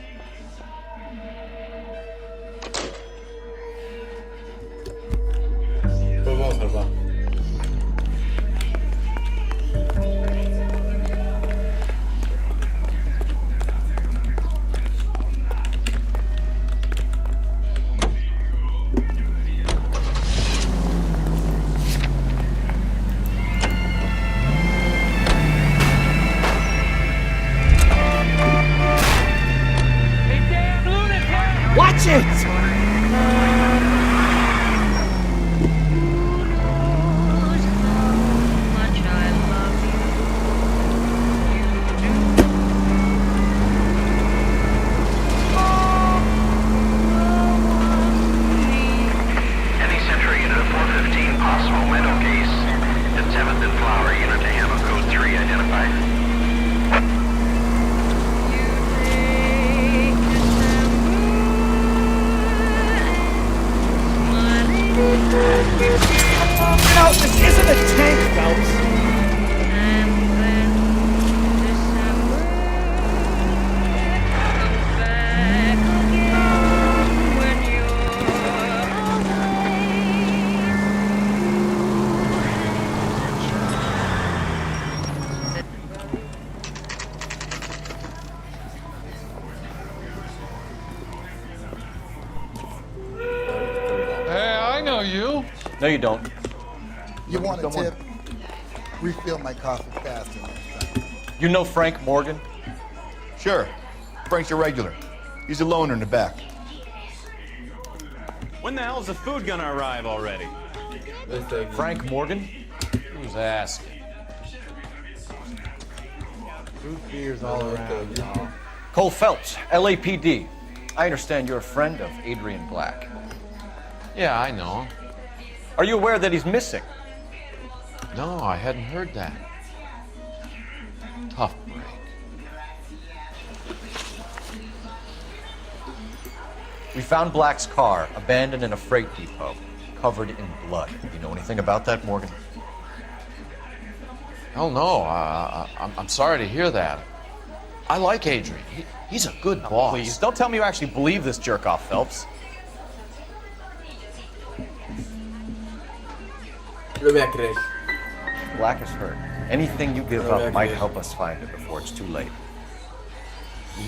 Pues vamos al bar. Watch it! Any Central unit of 415, possible mental case. At 7th and Flower unit to handle code 3 identified. No, this isn't a tank, Phelps. Hey, I know you. No, you don't. You want a tip? Refill my coffee faster next time. You know Frank Morgan? Sure. Frank's a regular. He's a loner in the back. When the hell's the food gonna arrive already? Frank Morgan? Who's asking? Root beers all around, y'all. Cole Phelps, LAPD. I understand you're a friend of Adrian Black. Yeah, I know. Are you aware that he's missing? No, I hadn't heard that. Tough break. We found Black's car abandoned in a freight depot, covered in blood. Do you know anything about that, Morgan? Hell no. I'm sorry to hear that. I like Adrian. He's a good boss. Please, don't tell me you actually believe this jerk-off, Phelps. Lo voy a creer. Black is hurt. Anything you give up might help us find it before it's too late.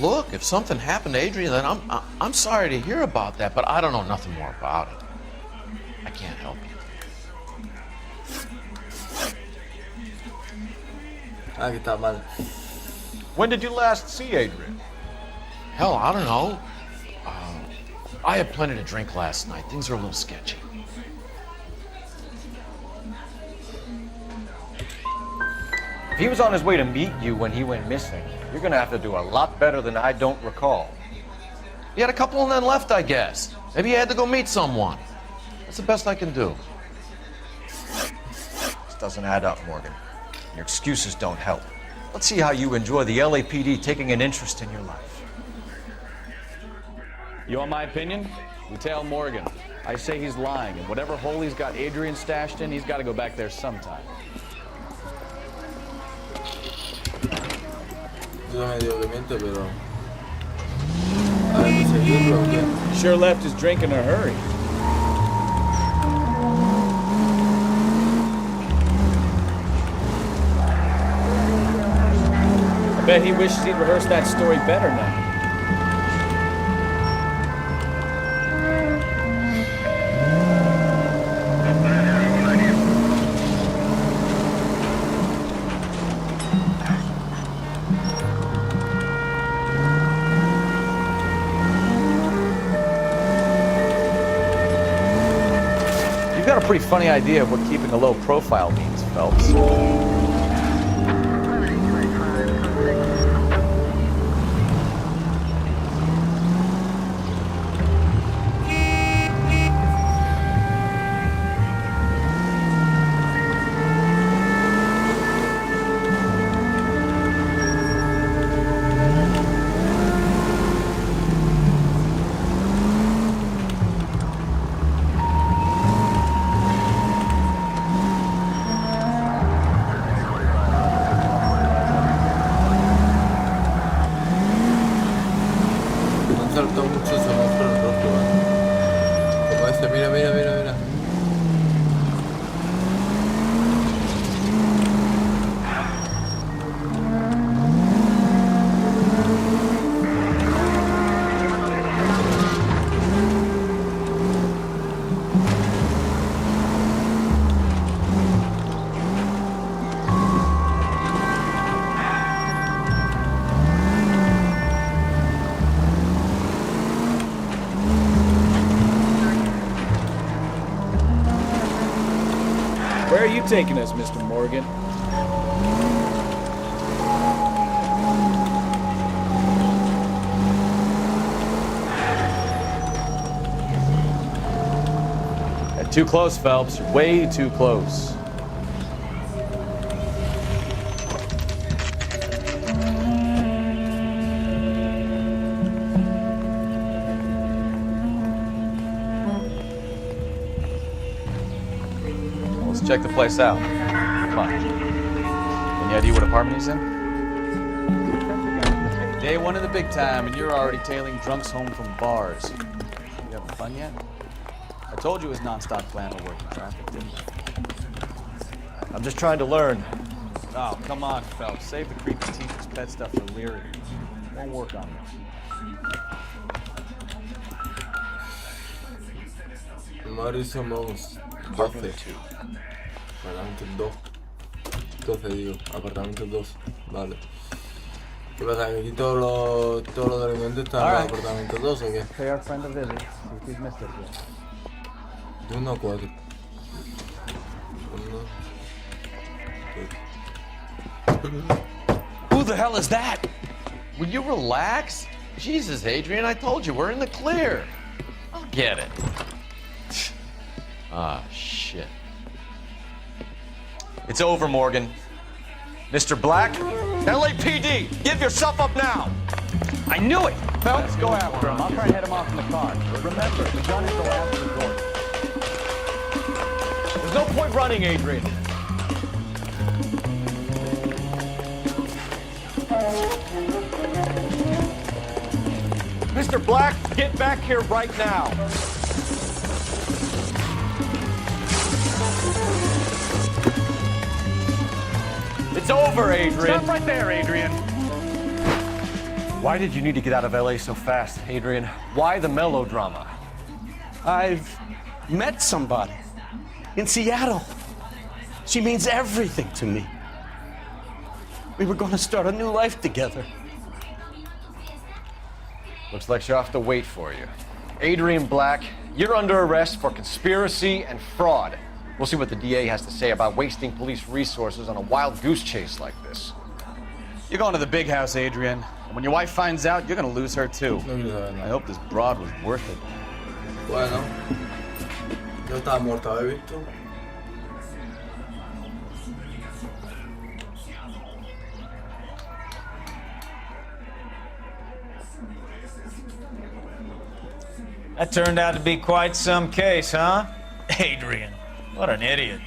Look, if something happened to Adrian, then I'm sorry to hear about that, but I don't know nothing more about it. I can't help you. Ah, que está mal. When did you last see Adrian? Hell, I don't know. I had plenty to drink last night. Things are a little sketchy. If he was on his way to meet you when he went missing, you're gonna have to do a lot better than I don't recall. He had a couple and then left, I guess. Maybe he had to go meet someone. That's the best I can do. This doesn't add up, Morgan. Your excuses don't help. Let's see how you enjoy the LAPD taking an interest in your life. You want my opinion? We tell Morgan. I say he's lying, and whatever hole he's got Adrian stashed in, he's got to go back there sometime. Yo medio que miente, pero... Hay que seguirlo, ¿o qué? Sure left his drink in a hurry. I bet he wishes he'd rehearsed that story better now. You've got a pretty funny idea of what keeping a low profile means, Phelps. Saltó mucho ese monstruo en el rostro, ¿eh? Como ese, mira, mira, mira, mira. Where are you taking us, Mr. Morgan? Too close, Phelps. You're way too close. Let's check the place out. Come on. Any idea what apartment he's in? Day one of the big time, and you're already tailing drunks home from bars. You having fun yet? I told you it was non-stop glamour working traffic, didn't I? I'm just trying to learn. Oh, come on, Phelps. Save the creepy teacher's pet stuff for Leary. Won't work on me. Mari somos 12. Apartamento 2. 12 digo, apartamento 2. Vale. ¿Qué pasa? ¿Que aquí todos los delincuentes están en el apartamento 2 o qué? Pay our friend a visit. See if he's missed it yet. De 1 a 4. 1. Who the hell is that? Will you relax? Jesus, Adrian, I told you, we're in the clear. I'll get it. Ah, shit. It's over, Morgan. Mr. Black, LAPD, give yourself up now. I knew it! Phelps, go after him. I'll try and head him off in the car. Remember, the gun is the last resort. There's no point running, Adrian. Mr. Black, get back here right now. It's over, Adrian. Stop right there, Adrian. Why did you need to get out of L.A. so fast, Adrian? Why the melodrama? I've met somebody in Seattle. She means everything to me. We were going to start a new life together. Looks like she'll have to wait for you. Adrian Black, you're under arrest for conspiracy and fraud. We'll see what the DA has to say about wasting police resources on a wild goose chase like this. You're going to the big house, Adrian. And when your wife finds out, you're going to lose her too. I hope this broad was worth it. Bueno. Ya estaba muerta, ¿habéis visto? That turned out to be quite some case, huh? Adrian, what an idiot.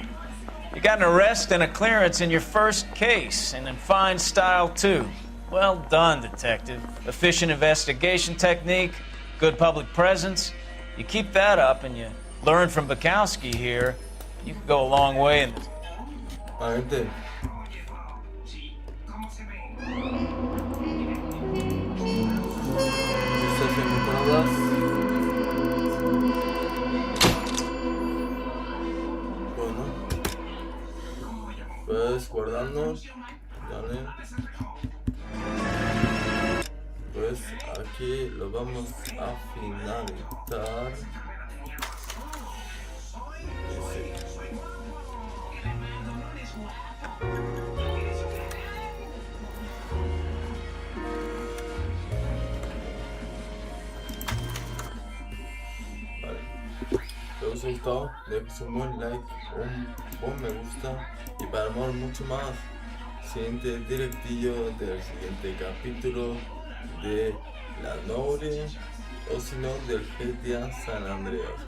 You got an arrest and a clearance in your first case, and in fine style, too. Well done, detective. Efficient investigation technique, good public presence. You keep that up and you learn from Bukowski here, you can go a long way in this. Gente. Pues guardando, dale. Pues aquí lo vamos a finalizar. Vale. Si os ha gustado, dejen un buen like, un buen me gusta y para amor mucho más. Siguiente directillo del siguiente capítulo de L.A.Noire o si no del GTA San Andreas.